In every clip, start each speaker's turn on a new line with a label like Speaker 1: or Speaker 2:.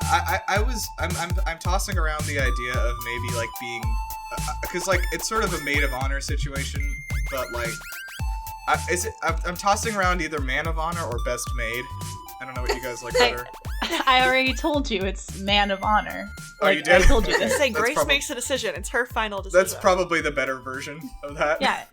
Speaker 1: I'm tossing around the idea of maybe like being, because like it's sort of a maid of honor situation, but like, I'm tossing around either man of honor or best maid. I don't know what you guys like better.
Speaker 2: I already told you it's man of honor.
Speaker 1: Oh, you did?
Speaker 2: I told you
Speaker 1: Okay.
Speaker 2: this.
Speaker 3: Say Grace makes a decision. It's her final decision.
Speaker 1: That's probably the better version of that.
Speaker 2: Yeah.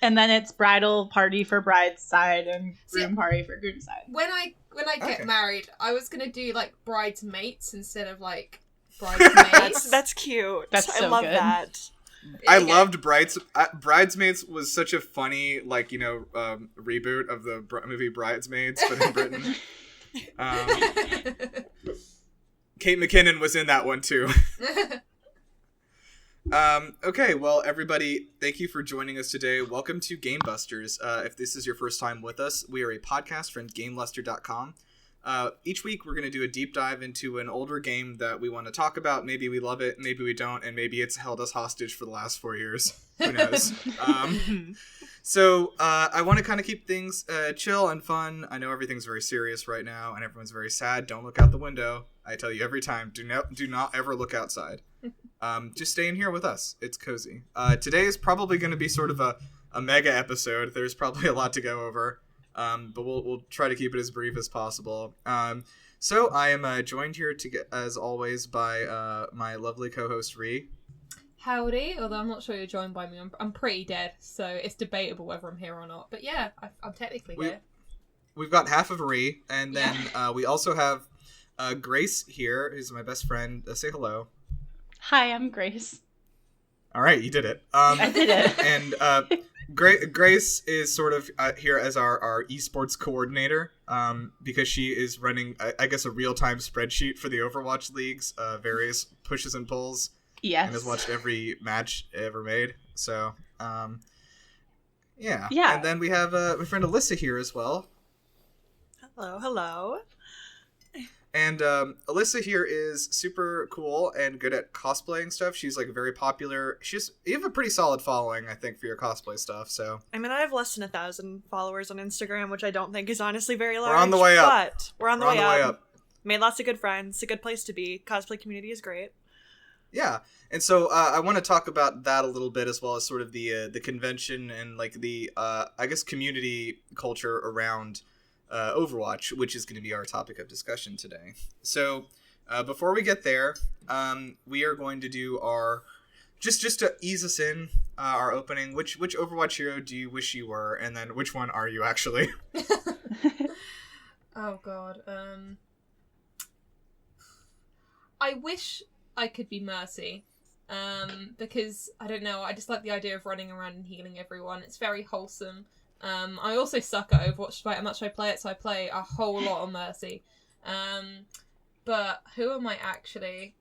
Speaker 2: And then it's bridal party for bride's side and groom party for groom's side.
Speaker 4: When I get married, I was gonna do like bridesmaids instead of like bridesmaids.
Speaker 3: That's cute.
Speaker 2: That's so
Speaker 3: I love
Speaker 2: good.
Speaker 3: that.
Speaker 1: I loved Bridesmaids was such a funny, like, reboot of the movie Bridesmaids, but in Britain. Kate McKinnon was in that one too. Okay, well, everybody, thank you for joining us today. Welcome to GameBusters. If this is your first time with us, we are a podcast from GameLuster.com. Each week, we're going to do a deep dive into an older game that we want to talk about. Maybe we love it, maybe we don't, and maybe it's held us hostage for the last 4 years. Who knows? So I want to kind of keep things chill and fun. I know everything's very serious right now, and everyone's very sad. Don't look out the window. I tell you every time, do not ever look outside. Just stay in here with us. It's cozy. Today is probably going to be sort of a mega episode. There's probably a lot to go over. But we'll try to keep it as brief as possible. So I am joined here as always by my lovely co-host Ree.
Speaker 4: Howdy, although I'm not sure you're joined by me. I'm pretty dead, so it's debatable whether I'm here or not. But yeah, I'm technically here.
Speaker 1: We've got half of Ree, and then we also have Grace here, who's my best friend. Say hello.
Speaker 2: Hi, I'm Grace.
Speaker 1: All right, you did it.
Speaker 2: I did it.
Speaker 1: And Grace is sort of here as our esports coordinator, because she is running, I guess, a real-time spreadsheet for the Overwatch leagues, various pushes and pulls.
Speaker 2: Yes.
Speaker 1: And has watched every match ever made. So, yeah.
Speaker 2: Yeah.
Speaker 1: And then we have my friend Alyssa here as well.
Speaker 3: Hello.
Speaker 1: And Alyssa here is super cool and good at cosplaying stuff. She's like very popular. You have a pretty solid following, I think, for your cosplay stuff. So
Speaker 3: I mean, I have less than 1,000 followers on Instagram, which I don't think is honestly very large.
Speaker 1: We're on the way up.
Speaker 3: But we're on the way up. Made lots of good friends. It's a good place to be. Cosplay community is great.
Speaker 1: Yeah, and so I want to talk about that a little bit, as well as sort of the convention and like the I guess community culture around Overwatch, which is going to be our topic of discussion today. So before we get there, we are going to do our just to ease us in our opening. Which Overwatch hero do you wish you were, and then which one are you actually?
Speaker 4: Oh God. I wish I could be Mercy, because I don't know, I just like the idea of running around and healing everyone. It's very wholesome. I also suck at Overwatch despite how much I play it, so I play a whole lot on Mercy. But who am I actually?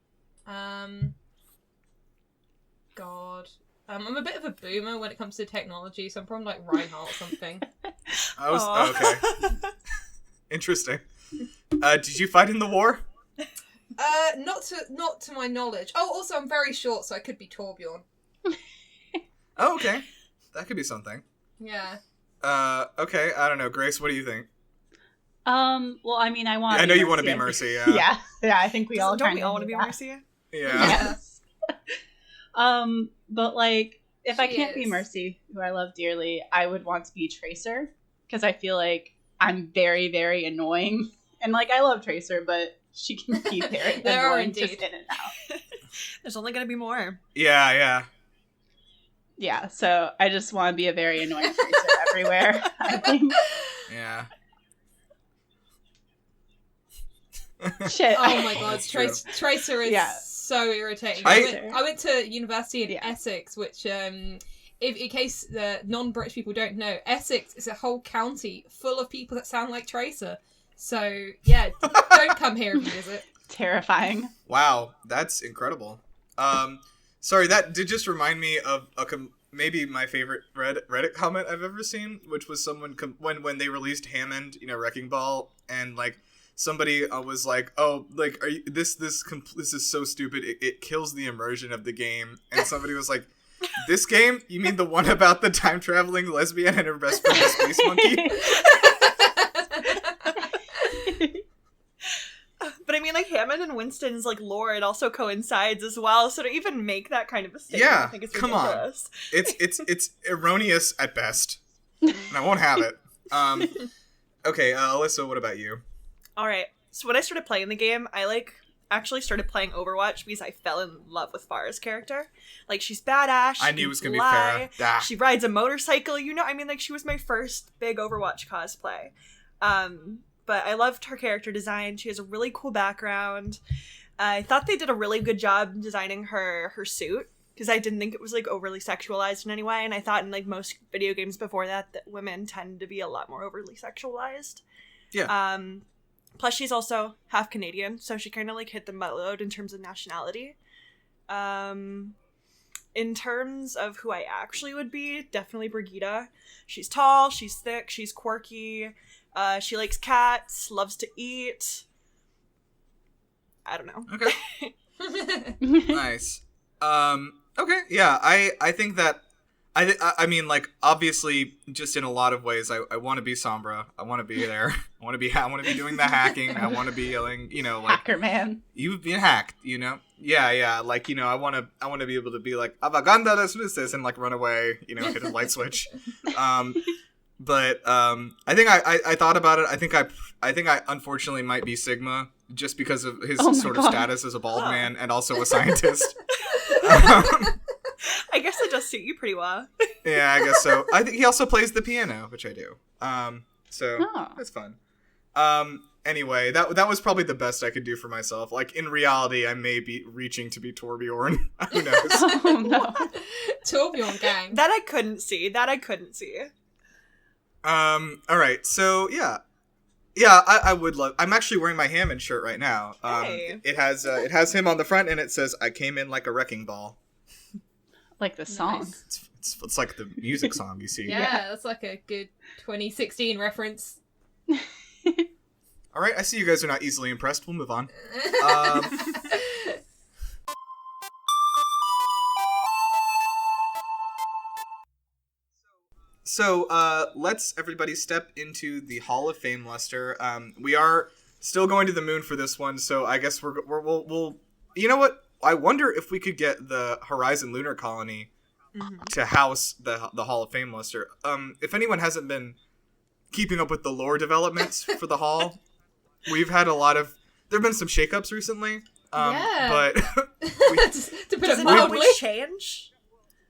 Speaker 4: God. I'm a bit of a boomer when it comes to technology, so I'm probably like Reinhardt or something.
Speaker 1: Okay. Interesting. Did you fight in the war?
Speaker 4: Not to my knowledge. Oh, also I'm very short, so I could be Torbjorn.
Speaker 1: Oh, okay. That could be something.
Speaker 4: Yeah.
Speaker 1: Okay, I don't know. Grace, what do you think?
Speaker 2: Well, I mean,
Speaker 1: I know you want to be Mercy, yeah.
Speaker 2: Yeah, I think we all
Speaker 3: don't we all
Speaker 2: want
Speaker 3: to be Mercy?
Speaker 1: Yeah.
Speaker 2: Yes. But like, if I can't be
Speaker 4: is.
Speaker 2: Mercy, who I love dearly, I would want to be Tracer, because I feel like I'm very, very annoying. And like, I love Tracer, but she can be very
Speaker 4: There are
Speaker 2: annoying
Speaker 4: indeed.
Speaker 2: just in and out.
Speaker 3: There's only going to be more.
Speaker 1: Yeah.
Speaker 2: Yeah, so I just want to be a very annoying Tracer everywhere, I think.
Speaker 1: Yeah.
Speaker 2: Shit.
Speaker 4: Oh my God,
Speaker 1: That's true.
Speaker 4: Tracer is so irritating. I went to university in Essex, which, in case the non-British people don't know, Essex is a whole county full of people that sound like Tracer. So, yeah, don't come here if you visit.
Speaker 2: Terrifying.
Speaker 1: Wow, that's incredible. Sorry, that did just remind me of maybe my favorite Reddit comment I've ever seen, which was someone when they released Hammond, Wrecking Ball, and like somebody was like, "Oh, like this is so stupid. It kills the immersion of the game." And somebody was like, "This game? You mean the one about the time traveling lesbian and her best friend, the space monkey?"
Speaker 3: But I mean, like, Hammond and Winston's, like, lore, it also coincides as well, so to even make that kind of a statement, I think it's ridiculous.
Speaker 1: It's erroneous at best, and I won't have it. Okay, Alyssa, what about you?
Speaker 3: Alright, so when I started playing the game, I, actually started playing Overwatch because I fell in love with Farah's character. Like, she's badass.
Speaker 1: I knew it was gonna be Farah.
Speaker 3: She rides a motorcycle, she was my first big Overwatch cosplay. But I loved her character design. She has a really cool background. I thought they did a really good job designing her suit, because I didn't think it was, overly sexualized in any way, and I thought in, most video games before that women tend to be a lot more overly sexualized.
Speaker 1: Yeah.
Speaker 3: Plus, she's also half Canadian, so she kind of, hit the buttload in terms of nationality. In terms of who I actually would be, definitely Brigitte. She's tall, she's thick, she's quirky, she likes cats, loves to eat. I don't know.
Speaker 1: Okay. Nice. Okay, yeah, I think that I mean, obviously, just in a lot of ways, I want to be Sombra. I want to be there. I want to be doing the hacking. I want to be yelling,
Speaker 2: Hacker man.
Speaker 1: You've been hacked, Yeah. I want to be able to be like, Avaganda las luces, and run away, hit a light switch. But I think I thought about it. I think I unfortunately might be Sigma, just because of his sort of status as a bald man and also a scientist.
Speaker 3: I guess it does suit you pretty well.
Speaker 1: Yeah, I guess so. I think he also plays the piano, which I do. So it's fun. Anyway, that was probably the best I could do for myself. In reality, I may be reaching to be Torbjorn. Who knows?
Speaker 2: Oh no.
Speaker 4: Torbjorn gang.
Speaker 3: That I couldn't see.
Speaker 1: All right. So yeah, I would love. I'm actually wearing my Hammond shirt right now.
Speaker 3: Hey.
Speaker 1: It has him on the front, and it says, "I came in like a wrecking ball."
Speaker 2: Like the song.
Speaker 4: Nice.
Speaker 1: It's like the music song you see.
Speaker 4: Yeah, that's like a good 2016 reference.
Speaker 1: All right, I see you guys are not easily impressed. We'll move on. So let's everybody step into the Hall of Fameluster. We are still going to the moon for this one, so I guess we'll. You know what? I wonder if we could get the Horizon Lunar Colony to house the Hall of Fameluster. If anyone hasn't been keeping up with the lore developments for the Hall, we've had a lot of. There've been some shakeups recently. But
Speaker 4: to put it mildly,
Speaker 3: change.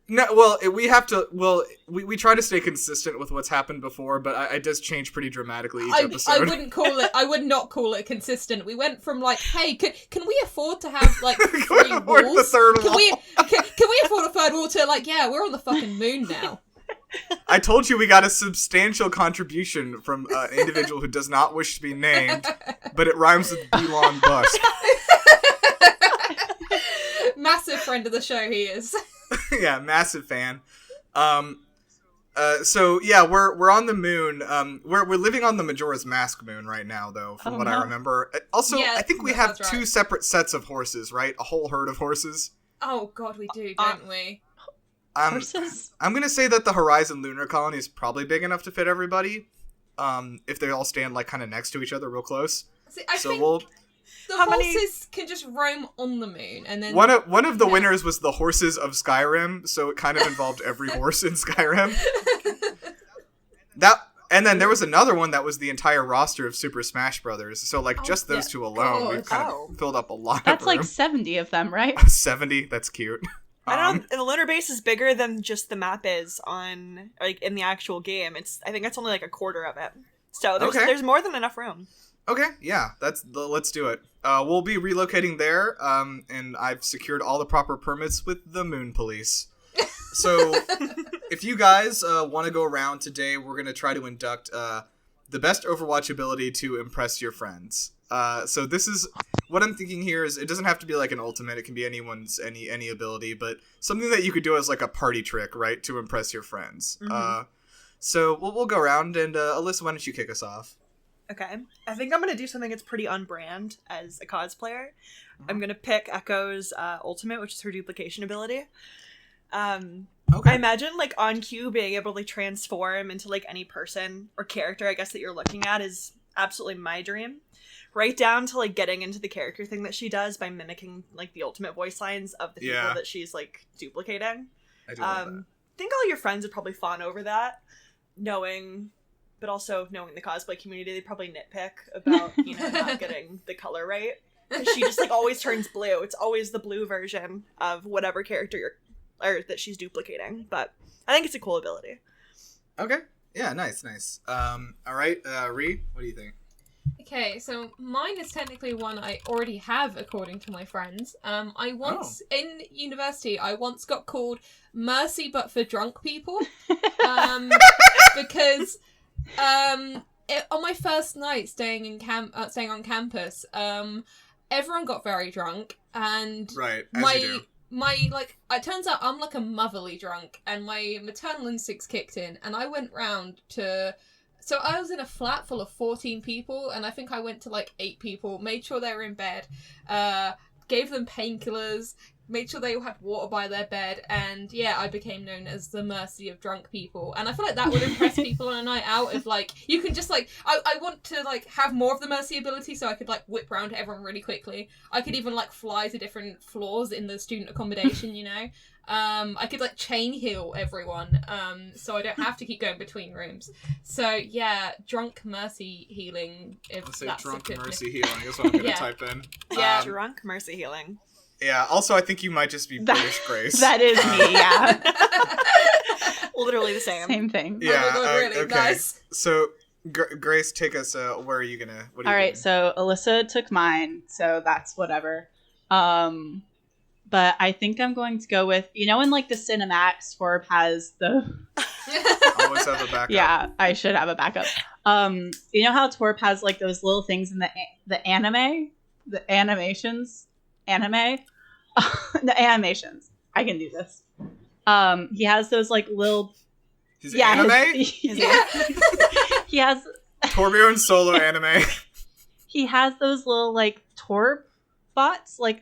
Speaker 1: No, well, we have to. Well, we try to stay consistent with what's happened before, but it does change pretty dramatically each episode.
Speaker 4: I wouldn't call it. I would not call it consistent. We went from hey, can we afford to have 3 walls?
Speaker 1: The third
Speaker 4: can
Speaker 1: wall?
Speaker 4: Can we afford a third wall to yeah, we're on the fucking moon now.
Speaker 1: I told you we got a substantial contribution from an individual who does not wish to be named, but it rhymes with Belon Busk.
Speaker 4: Massive friend of the show, he is.
Speaker 1: Yeah, massive fan. So yeah, we're on the moon. We're living on the Majora's Mask moon right now, though, from what I remember. Also,
Speaker 4: Yeah,
Speaker 1: I think we have
Speaker 4: that's
Speaker 1: two
Speaker 4: right.
Speaker 1: separate sets of horses, right? A whole herd of horses.
Speaker 4: Oh god, we do, don't we?
Speaker 2: Horses?
Speaker 1: I'm gonna say that the Horizon Lunar Colony is probably big enough to fit everybody. If they all stand kind of next to each other, real close.
Speaker 4: See, I think the
Speaker 3: How many-
Speaker 4: horses can just roam on the moon, and then
Speaker 1: One of the winners was the horses of Skyrim, so it kind of involved every horse in Skyrim. And then there was another one that was the entire roster of Super Smash Brothers. So just those two alone, we've kind of filled up a lot
Speaker 2: That's
Speaker 1: of room.
Speaker 2: 70 of them, right?
Speaker 1: 70. That's cute.
Speaker 3: I don't know. The lunar base is bigger than just the map is on in the actual game. I think it's only a quarter of it. So there's more than enough room.
Speaker 1: Okay, yeah, let's do it. We'll be relocating there, and I've secured all the proper permits with the Moon Police. So, if you guys want to go around today, we're going to try to induct the best Overwatch ability to impress your friends. So this is, what I'm thinking here is, it doesn't have to be an ultimate, it can be anyone's, any ability, but something that you could do as a party trick, right, to impress your friends.
Speaker 3: Mm-hmm.
Speaker 1: So we'll go around, and Alyssa, why don't you kick us off?
Speaker 3: Okay. I think I'm going to do something that's pretty on-brand as a cosplayer. I'm going to pick Echo's ultimate, which is her duplication ability.
Speaker 1: Okay.
Speaker 3: I imagine, on cue, being able to transform into, any person or character, I guess, that you're looking at is absolutely my dream. Right down to, like, getting into the character thing that she does by mimicking, like, the ultimate voice lines of the people that she's, like, duplicating.
Speaker 1: I do love that.
Speaker 3: I think all your friends would probably fawn over that, but also knowing the cosplay community, they probably nitpick about, not getting the color right. Because she just, like, always turns blue. It's always the blue version of whatever character that she's duplicating. But I think it's a cool ability.
Speaker 1: Okay. Yeah, nice. All right, Ree, what do you think?
Speaker 4: Okay, so mine is technically one I already have, according to my friends. In university, I once got called Mercy, but for drunk people. Because on my first night staying on campus, everyone got very drunk, and
Speaker 1: right, as you do.
Speaker 4: It turns out I'm like a motherly drunk, and my maternal instincts kicked in, and I went round to. So I was in a flat full of 14 people, and I think I went to like 8 people, made sure they were in bed, gave them painkillers, made sure they all had water by their bed, and yeah, I became known as the Mercy of drunk people. And I feel like that would impress people on a night out if, like, you can just, like, I want to, like, have more of the Mercy ability so I could, like, whip around to everyone really quickly. I could even, like, fly to different floors in the student accommodation, I could, like, chain heal everyone, so I don't have to keep going between rooms. So, yeah, drunk Mercy healing, if
Speaker 1: Let's say
Speaker 4: that's
Speaker 1: drunk
Speaker 4: a good
Speaker 1: Mercy healing is what I'm going to type in.
Speaker 3: Yeah, drunk Mercy healing.
Speaker 1: Yeah, also I think you might just be British Grace.
Speaker 2: That is me, yeah.
Speaker 3: Literally the same.
Speaker 2: Same thing.
Speaker 1: Yeah,
Speaker 4: oh my God, really
Speaker 1: okay.
Speaker 4: nice.
Speaker 1: So, Grace, take us, where are you going to...
Speaker 2: All right, so Alyssa took mine, so that's whatever. But I think I'm going to go with, in like the cinematics, Torb has the...
Speaker 1: Always have a backup.
Speaker 2: Yeah, I should have a backup. You know how Torb has like those little things in the anime? The animations? Anime? The animations. I can do this. He has those like little...
Speaker 1: His anime?
Speaker 2: He has...
Speaker 1: Torbjorn solo anime.
Speaker 2: He has those little like Torb bots, like...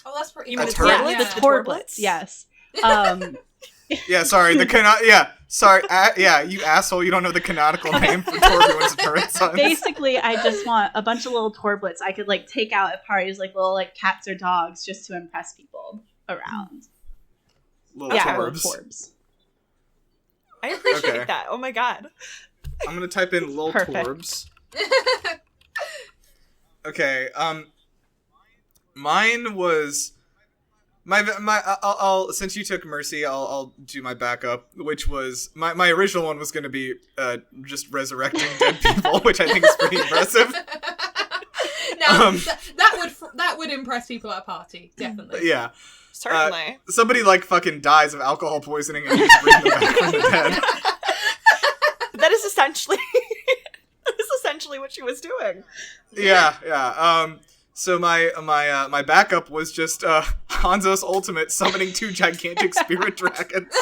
Speaker 4: Oh, that's pretty.
Speaker 3: You mean
Speaker 1: the
Speaker 3: Torblettes?
Speaker 2: Yeah, the Torblettes, yes.
Speaker 1: Yeah, sorry. You asshole. You don't know the canonical name for Torbjorn's turret sons.
Speaker 2: Basically, I just want a bunch of little Torblets I could like take out at parties, like little like cats or dogs, just to impress people around.
Speaker 1: Little Torbs.
Speaker 2: Torbs.
Speaker 3: I appreciate that. Oh my God.
Speaker 1: I'm gonna type in Lil
Speaker 2: Perfect.
Speaker 1: Torbs. Okay. Mine was I'll since you took Mercy, I'll do my backup, which was my original one was going to be just resurrecting dead people, which I think is pretty impressive.
Speaker 4: Now that would impress people at a party, definitely.
Speaker 1: Yeah,
Speaker 3: certainly.
Speaker 1: Somebody like fucking dies of alcohol poisoning and you just bring them back from the dead.
Speaker 3: That is essentially what she was doing.
Speaker 1: Yeah. So my backup was just Hanzo's ultimate summoning 2 gigantic spirit dragons,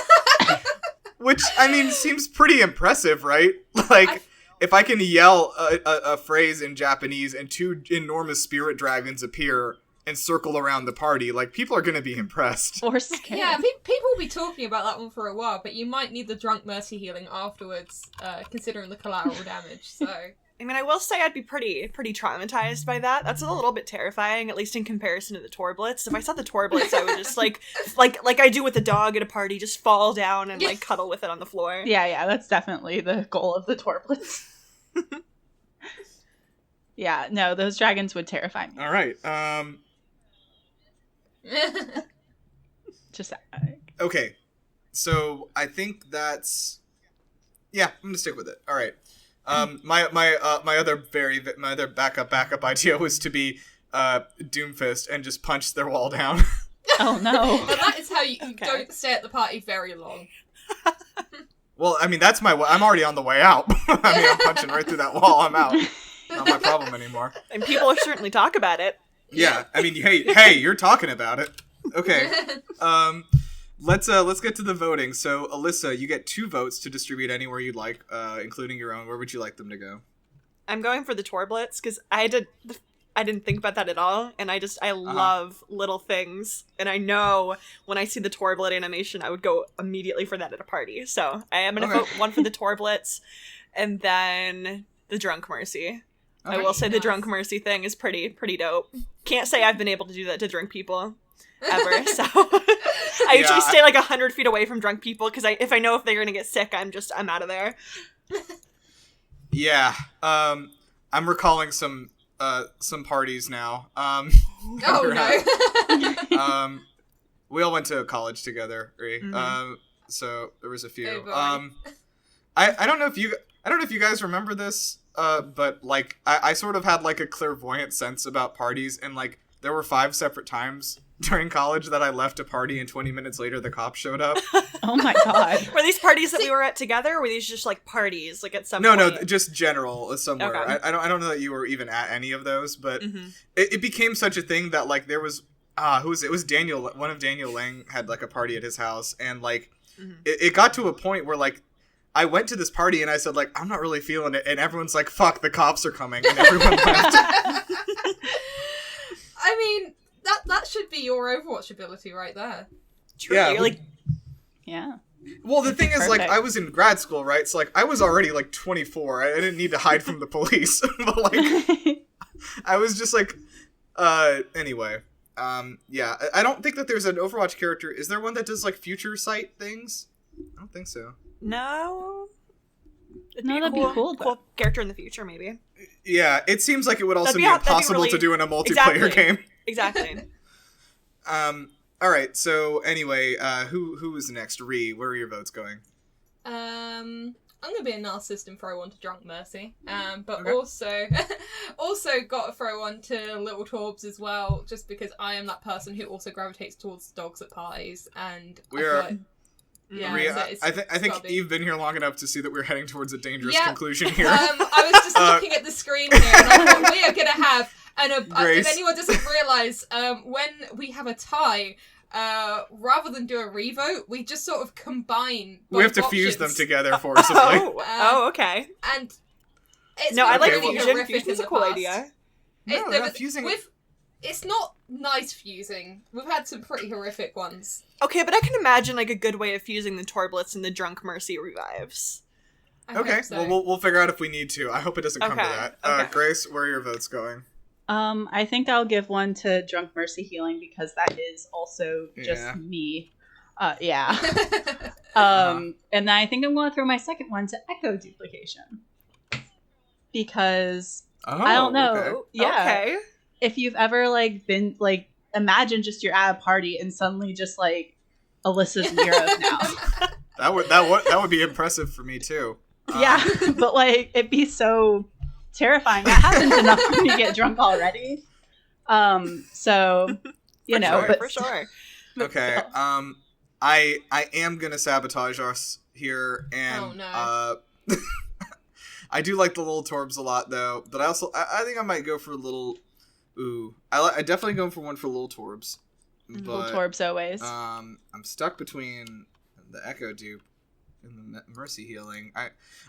Speaker 1: which I mean seems pretty impressive, right? Like if I can yell a phrase in Japanese and 2 enormous spirit dragons appear and circle around the party, like people are gonna be impressed.
Speaker 2: Or scared.
Speaker 4: Yeah, people will be talking about that one for a while, but you might need the drunk Mercy healing afterwards, considering the collateral damage. So.
Speaker 3: I mean, I will say I'd be pretty traumatized by that. That's a little bit terrifying, at least in comparison to the Torblettes. If I saw the Torblettes, I would just like I do with a dog at a party, just fall down and like cuddle with it on the floor.
Speaker 2: Yeah, that's definitely the goal of the Torblets. Yeah, no, those dragons would terrify me.
Speaker 1: All right.
Speaker 2: Just
Speaker 1: okay. So I think that's I'm gonna stick with it. All right. My other backup idea was to be Doomfist and just punch their wall down.
Speaker 2: Oh no!
Speaker 4: But that is how you don't stay at the party very long.
Speaker 1: Well, I mean I'm already on the way out. I mean I'm punching right through that wall. I'm out. Not my problem anymore.
Speaker 3: And people certainly talk about it.
Speaker 1: Yeah, I mean hey, you're talking about it. Okay. Let's get to the voting. So, Alyssa, you get 2 votes to distribute anywhere you'd like, including your own. Where would you like them to go?
Speaker 3: I'm going for the Torblettes because I didn't think about that at all, and I love little things, and I know when I see the Torblette animation, I would go immediately for that at a party. So I am gonna vote 1 for the Torblettes, and then the drunk Mercy. I will say the drunk mercy thing is pretty dope. Can't say I've been able to do that to drunk people ever, so I usually stay like 100 feet away from drunk people because if I know if they're gonna get sick, I'm out of there.
Speaker 1: Yeah, I'm recalling some parties now.
Speaker 4: Oh no.
Speaker 1: We all went to college together, right?
Speaker 3: Mm-hmm.
Speaker 1: So there was a few.
Speaker 4: Hey, boy.
Speaker 1: I don't know if you guys remember this, but like I sort of had like a clairvoyant sense about parties, and like there were 5 separate times during college that I left a party and 20 minutes later the cops showed up.
Speaker 2: Oh my god.
Speaker 3: Were these parties that we were at together, or were these just like parties like at some
Speaker 1: No,
Speaker 3: point?
Speaker 1: no, just general somewhere.
Speaker 3: Okay.
Speaker 1: I don't know that you were even at any of those, but it became such a thing that like there was who was it? It was Daniel. One of Daniel Lang had like a party at his house, and like it got to a point where like I went to this party and I said like I'm not really feeling it, and everyone's like fuck, the cops are coming, and everyone left.
Speaker 4: I mean, that should be your Overwatch ability right there.
Speaker 3: Truly,
Speaker 1: Yeah,
Speaker 3: you're like,
Speaker 2: Yeah.
Speaker 1: Well, the thing is, like,
Speaker 2: Perfect.
Speaker 1: I was in grad school, right? So, like, I was already, like, 24. I didn't need to hide from the police. But, like, I was just, like, anyway. Yeah. I don't think that there's an Overwatch character. Is there one that does, like, future sight things? I don't think so.
Speaker 3: no.
Speaker 2: That'd be cool, though.
Speaker 3: Cool character in the future, maybe.
Speaker 1: Yeah, it seems like it would also
Speaker 3: That'd
Speaker 1: be
Speaker 3: be
Speaker 1: impossible
Speaker 3: really-
Speaker 1: to do in a multiplayer
Speaker 3: Exactly.
Speaker 1: game.
Speaker 3: Exactly.
Speaker 1: All right. So, anyway, who is next? Ree, where are your votes going?
Speaker 4: I'm gonna be a narcissist and throw one to Drunk Mercy. But
Speaker 1: Okay.
Speaker 4: also got to throw one to Little Torbs as well, just because I am that person who also gravitates towards dogs at parties, and I feel like, yeah,
Speaker 1: Ree,
Speaker 4: so it's
Speaker 1: I think
Speaker 4: gotta be-
Speaker 1: you've been here long enough to see that we're heading towards a dangerous
Speaker 4: Yeah.
Speaker 1: conclusion here.
Speaker 4: I was just looking at the screen here, and I thought we are gonna have if
Speaker 1: Grace.
Speaker 4: anyone doesn't realise, when we have a tie, rather than do a revote, we just sort of combine
Speaker 1: We have
Speaker 4: both
Speaker 1: to fuse them
Speaker 4: options.
Speaker 1: together forcibly.
Speaker 3: Okay.
Speaker 4: And it's
Speaker 3: No, I
Speaker 4: been
Speaker 3: like
Speaker 4: really
Speaker 3: fusion.
Speaker 4: horrific in
Speaker 3: Fusion's a
Speaker 4: the
Speaker 3: cool
Speaker 4: past.
Speaker 3: idea.
Speaker 1: No,
Speaker 4: No,
Speaker 1: not
Speaker 4: but
Speaker 1: fusing.
Speaker 4: it's not nice fusing. We've had some pretty horrific ones.
Speaker 3: Okay, but I can imagine like a good way of fusing the Torblettes and the Drunk Mercy revives.
Speaker 4: I
Speaker 1: Okay,
Speaker 4: hope so.
Speaker 1: well, we'll figure out if we need to. I hope it doesn't come to
Speaker 3: Okay,
Speaker 1: that.
Speaker 3: okay.
Speaker 1: Grace, where are your votes going?
Speaker 2: I think I'll give one to Drunk Mercy Healing because that is also just
Speaker 1: Yeah.
Speaker 2: me. Yeah.
Speaker 1: Uh-huh.
Speaker 2: And then I think I'm going to throw my second one to Echo Duplication. Because
Speaker 1: Oh,
Speaker 2: I don't know.
Speaker 1: okay.
Speaker 2: Yeah.
Speaker 3: Okay.
Speaker 2: If you've ever like been like, imagine just you're at a party and suddenly just like Alyssa's Nirav now.
Speaker 1: That would be impressive for me too.
Speaker 2: Yeah, but like it'd be so terrifying. That happens enough when you get drunk already. So you know, but
Speaker 3: for sure.
Speaker 1: Okay.
Speaker 2: still.
Speaker 1: I am gonna sabotage us here, and
Speaker 4: Oh, no.
Speaker 1: I do like the little Torbs a lot though, but I think I might go for a little. Ooh, I definitely going for one for little Torbs.
Speaker 2: Little
Speaker 1: But,
Speaker 2: Torbs always.
Speaker 1: I'm stuck between the Echo Dupe and the Mercy Healing.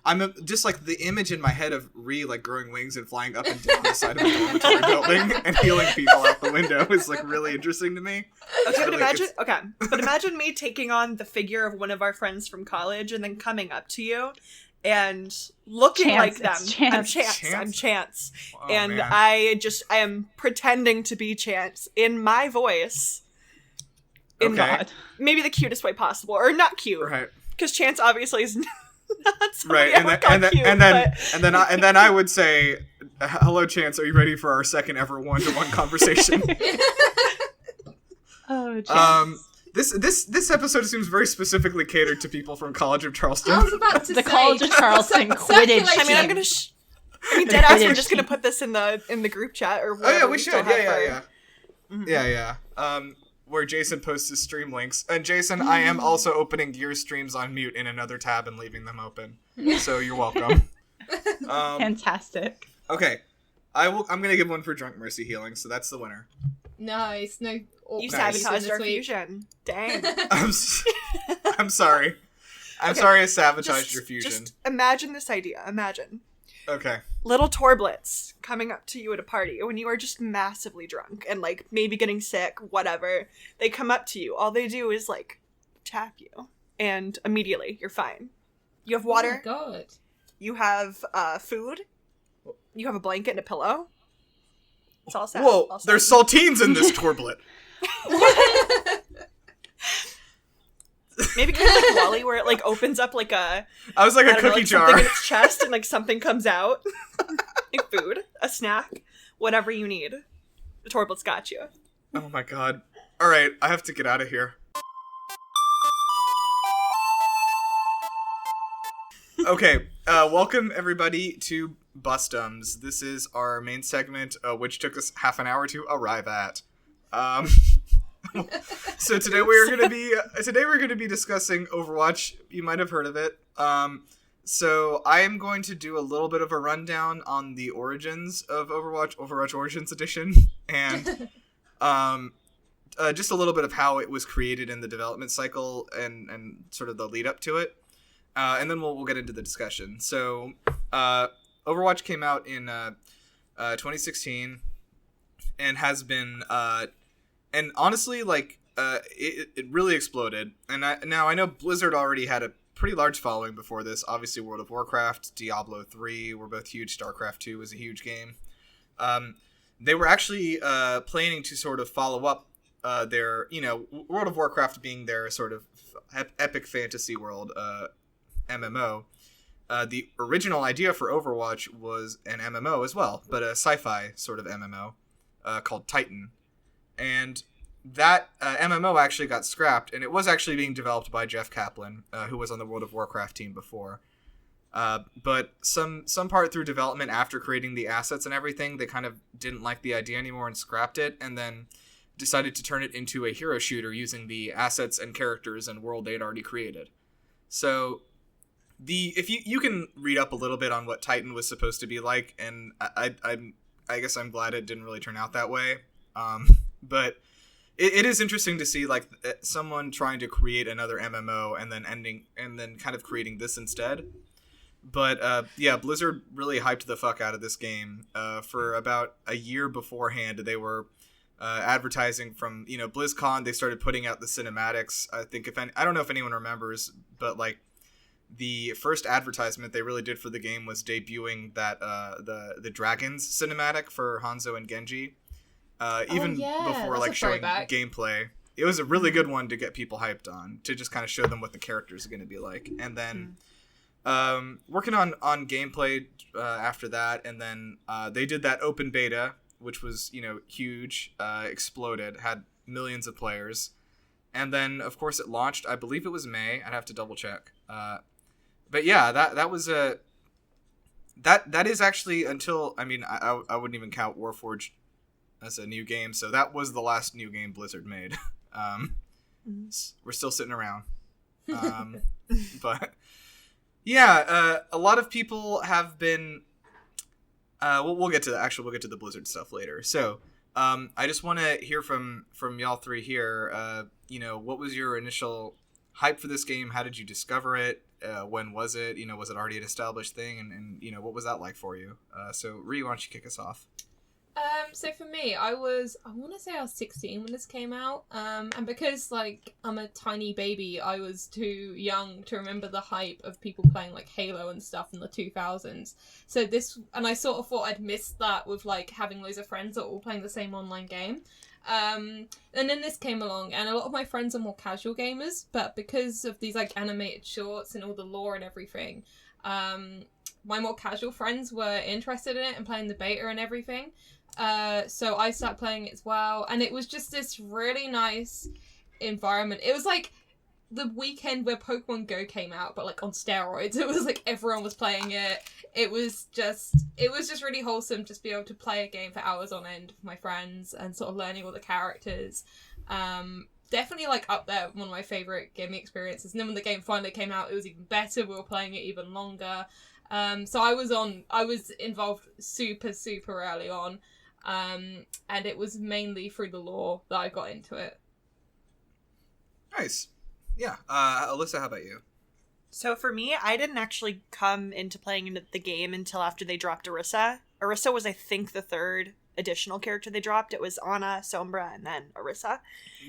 Speaker 1: I'm just like the image in my head of Ree like growing wings and flying up and down the side of a dormitory building and healing people out the window is like really interesting to me.
Speaker 3: Okay, but
Speaker 1: Like,
Speaker 3: imagine me taking on the figure of one of our friends from college and then coming up to you and looking
Speaker 2: Chance,
Speaker 3: like them.
Speaker 2: it's Chance.
Speaker 3: I'm Chance.
Speaker 1: Chance?
Speaker 3: I'm Chance.
Speaker 1: Oh,
Speaker 3: And
Speaker 1: man.
Speaker 3: I am pretending to be Chance in my voice. In
Speaker 1: Okay.
Speaker 2: God.
Speaker 3: maybe the cutest way possible. Or not cute.
Speaker 1: Right.
Speaker 3: Because Chance obviously is not
Speaker 1: Right,
Speaker 3: somebody I would call cute, but-
Speaker 1: and then I would say, "Hello, Chance. Are you ready for our second ever one-to-one conversation?"
Speaker 2: Oh, Chance.
Speaker 1: This episode seems very specifically catered to people from College of
Speaker 4: I
Speaker 1: Charleston.
Speaker 4: was about to
Speaker 2: The
Speaker 4: say,
Speaker 2: College of Charleston Quidditch
Speaker 3: I mean, I'm
Speaker 2: team.
Speaker 3: gonna. Dead ass. We're
Speaker 2: Quidditch
Speaker 3: just gonna
Speaker 2: team.
Speaker 3: put this in the group chat or
Speaker 1: Oh
Speaker 3: whatever.
Speaker 1: yeah, we should.
Speaker 3: still have
Speaker 1: Yeah.
Speaker 3: for- Mhm.
Speaker 1: Yeah. Where Jason posts his stream links, and Jason, I am also opening your streams on mute in another tab and leaving them open, so you're welcome.
Speaker 2: Fantastic.
Speaker 1: Okay, I'm gonna give one for Drunk Mercy Healing, so that's the winner.
Speaker 4: Nice. No.
Speaker 3: You
Speaker 1: Nice.
Speaker 3: sabotaged our
Speaker 4: this week.
Speaker 3: fusion. Dang.
Speaker 1: I'm sorry. I'm
Speaker 3: Okay,
Speaker 1: sorry I sabotaged your fusion.
Speaker 3: Just imagine this idea. Imagine
Speaker 1: Okay.
Speaker 3: little Torblettes coming up to you at a party when you are just massively drunk and like maybe getting sick, whatever. They come up to you. All they do is like tap you, and immediately you're fine. You have water.
Speaker 4: Oh my god.
Speaker 3: You have food. You have a blanket and a pillow. It's all sad.
Speaker 1: Whoa,
Speaker 3: all sad.
Speaker 1: there's saltines in this torblet.
Speaker 3: Maybe kind of like Wall-E, where it like opens up like a.
Speaker 1: I was like
Speaker 3: I
Speaker 1: a
Speaker 3: don't know,
Speaker 1: cookie
Speaker 3: like
Speaker 1: jar.
Speaker 3: something in its chest, and like something comes out, like food, a snack, whatever you need. The Torblette's got you.
Speaker 1: Oh my god. Alright, I have to get out of here. Okay, welcome everybody to Bustums. This is our main segment, which took us half an hour to arrive at. So today we're gonna be discussing Overwatch. You might have heard of it. So I am going to do a little bit of a rundown on the origins of Overwatch Origins Edition, and just a little bit of how it was created in the development cycle and sort of the lead up to it. And then we'll get into the discussion. So, Overwatch came out in 2016, and has been, and honestly, like, it really exploded. And I know Blizzard already had a pretty large following before this. Obviously, World of Warcraft, Diablo 3 were both huge. StarCraft 2 was a huge game. They were actually planning to sort of follow up their, World of Warcraft being their sort of epic fantasy world MMO. The original idea for Overwatch was an MMO as well, but a sci-fi sort of MMO called Titan. And that MMO actually got scrapped, and it was actually being developed by Jeff Kaplan, who was on the World of Warcraft team before. But some part through development, after creating the assets and everything, they kind of didn't like the idea anymore and scrapped it, and then decided to turn it into a hero shooter using the assets and characters and world they had already created. So if you can read up a little bit on what Titan was supposed to be like, and I guess I'm glad it didn't really turn out that way. But it is interesting to see like someone trying to create another MMO and then kind of creating this instead. But yeah, Blizzard really hyped the fuck out of this game. For about a year beforehand, they were advertising from BlizzCon. They started putting out the cinematics. I don't know if anyone remembers, but like the first advertisement they really did for the game was debuting that the Dragons cinematic for Hanzo and Genji. Before like showing gameplay. It was a really good one to get people hyped on, to just kind of show them what the characters are going to be like. And then working on gameplay after that, and then they did that open beta, which was huge, exploded, had millions of players. And then of course it launched, I believe it was May, I'd have to double check. But yeah, that was that is actually until, I wouldn't even count Warforged as a new game, so that was the last new game Blizzard made. We're still sitting around. But yeah, a lot of people have been we'll get to the Blizzard stuff later. So I just want to hear from y'all three here. What was your initial hype for this game? How did you discover it? When was it? Was it already an established thing? And what was that like for you? So Ree, why don't you kick us off?
Speaker 4: So for me, I want to say I was 16 when this came out, and because like I'm a tiny baby, I was too young to remember the hype of people playing like Halo and stuff in the 2000s. So and I sort of thought I'd missed that with like having loads of friends that were all playing the same online game. And then this came along, and a lot of my friends are more casual gamers, but because of these like animated shorts and all the lore and everything, my more casual friends were interested in it and playing the beta and everything. So I started playing it as well, and it was just this really nice environment. It was like the weekend where Pokemon Go came out, but like on steroids. It was like everyone was playing it. It was just really wholesome, just be able to play a game for hours on end with my friends and sort of learning all the characters. Definitely like up there, one of my favorite gaming experiences. And then when the game finally came out, it was even better. We were playing it even longer. So I was involved super, super early on. And it was mainly through the lore that I got into it.
Speaker 1: Nice. Yeah. Alyssa, how about you?
Speaker 3: So for me, I didn't actually come into playing into the game until after they dropped Orisa. Orisa was, I think, the third additional character they dropped. It was Ana, Sombra, and then Orisa.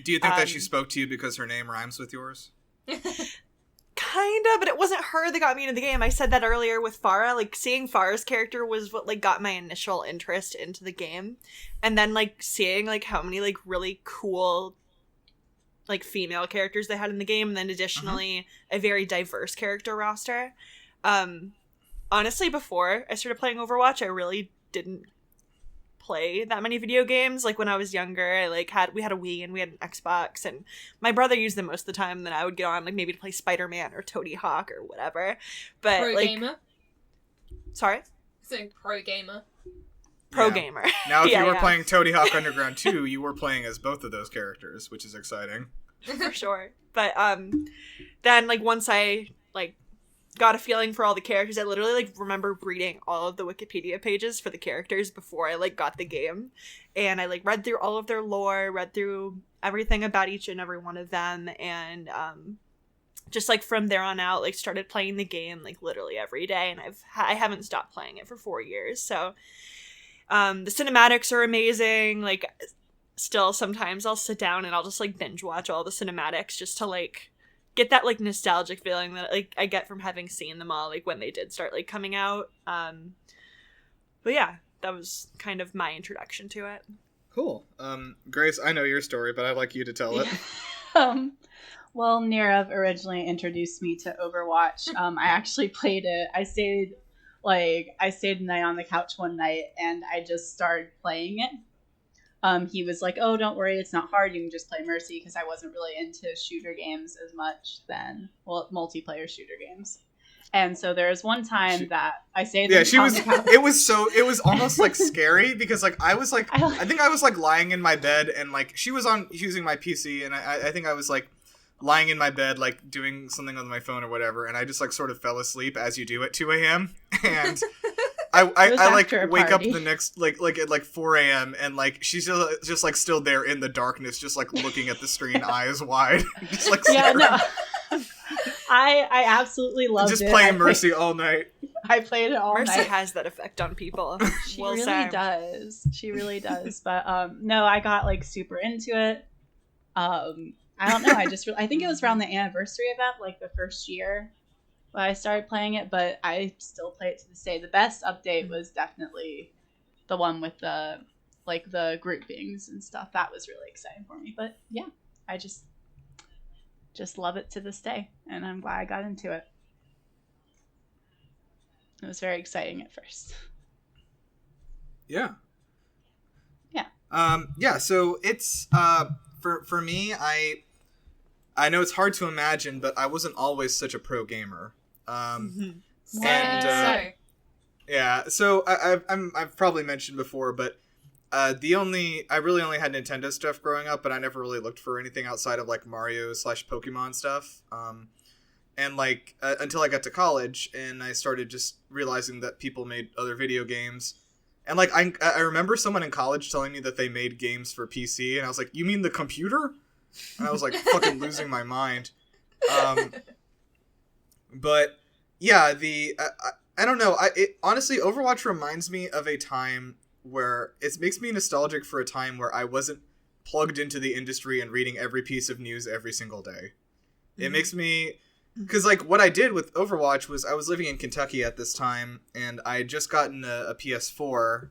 Speaker 1: Do you think that she spoke to you because her name rhymes with yours?
Speaker 3: Kinda, but it wasn't her that got me into the game. I said that earlier with Farah. Like, seeing Farah's character was what, like, got my initial interest into the game. And then, like, seeing, like, how many, like, really cool, like, female characters they had in the game. And then additionally, a very diverse character roster. Honestly, before I started playing Overwatch, I really didn't play that many video games. Like, when I was younger, we had a Wii and we had an Xbox, and my brother used them most of the time, and then I would get on, like, maybe to play Spider-Man or Tony Hawk or whatever. But
Speaker 4: Pro
Speaker 3: like,
Speaker 4: gamer?
Speaker 3: Sorry?
Speaker 4: Saying pro gamer.
Speaker 3: Pro gamer.
Speaker 1: Now, if
Speaker 3: Yeah,
Speaker 1: you were
Speaker 3: yeah.
Speaker 1: playing Tony Hawk Underground 2, you were playing as both of those characters, which is exciting.
Speaker 3: For sure. But then, like, once I, like, got a feeling for all the characters, I literally, like, remember reading all of the Wikipedia pages for the characters before I, like, got the game. And I, like, read through all of their lore, read through everything about each and every one of them, and just, like, from there on out, like, started playing the game, like, literally every day, and I haven't stopped playing it for 4 years. So the cinematics are amazing. Like, still sometimes I'll sit down and I'll just, like, binge watch all the cinematics just to, like, get that, like, nostalgic feeling that, like, I get from having seen them all, like, when they did start, like, coming out. But yeah, that was kind of my introduction to it.
Speaker 1: Cool. Grace, I know your story, but I'd like you to tell it.
Speaker 2: Well, Nirav originally introduced me to Overwatch. I actually played it. I stayed the night on the couch one night, and I just started playing it. He was like, "Oh, don't worry, it's not hard. You can just play Mercy," because I wasn't really into shooter games as much then. Well, multiplayer shooter games. And so there was one time that I stayed.
Speaker 1: Yeah, she was. It was almost like scary because, like, I was like, I think I was like lying in my bed, and like she was using my PC, and I think I was like lying in my bed, like doing something on my phone or whatever, and I just like sort of fell asleep as you do at 2 a.m. and I like wake up the next like at like 4 a.m. and like she's just like still there in the darkness, just like looking at the screen, eyes wide, just like
Speaker 2: yeah, no. I absolutely loved it.
Speaker 1: Just playing Mercy all night.
Speaker 2: I played it all night.
Speaker 3: Mercy has that effect on people.
Speaker 2: She really does. She really does. But no, I got like super into it. I don't know. I think it was around the anniversary event, like the first year that I started playing it. But I still play it to this day. The best update was definitely the one with the groupings and stuff. That was really exciting for me. But yeah, I just love it to this day, and I'm glad I got into it. It was very exciting at first.
Speaker 1: Yeah.
Speaker 2: Yeah.
Speaker 1: Yeah, so it's for me, I know it's hard to imagine, but I wasn't always such a pro gamer. Yeah, so I've probably mentioned before, but I really only had Nintendo stuff growing up, but I never really looked for anything outside of like Mario / Pokemon stuff. And like until I got to college and I started just realizing that people made other video games. And like I remember someone in college telling me that they made games for PC, and I was like, "You mean the computer?" And I was like fucking losing my mind. But yeah, I don't know. Honestly, Overwatch reminds me of a time where it makes me nostalgic for a time where I wasn't plugged into the industry and reading every piece of news every single day. Mm-hmm. It makes me... Because, like, what I did with Overwatch was I was living in Kentucky at this time, and I had just gotten a PS4,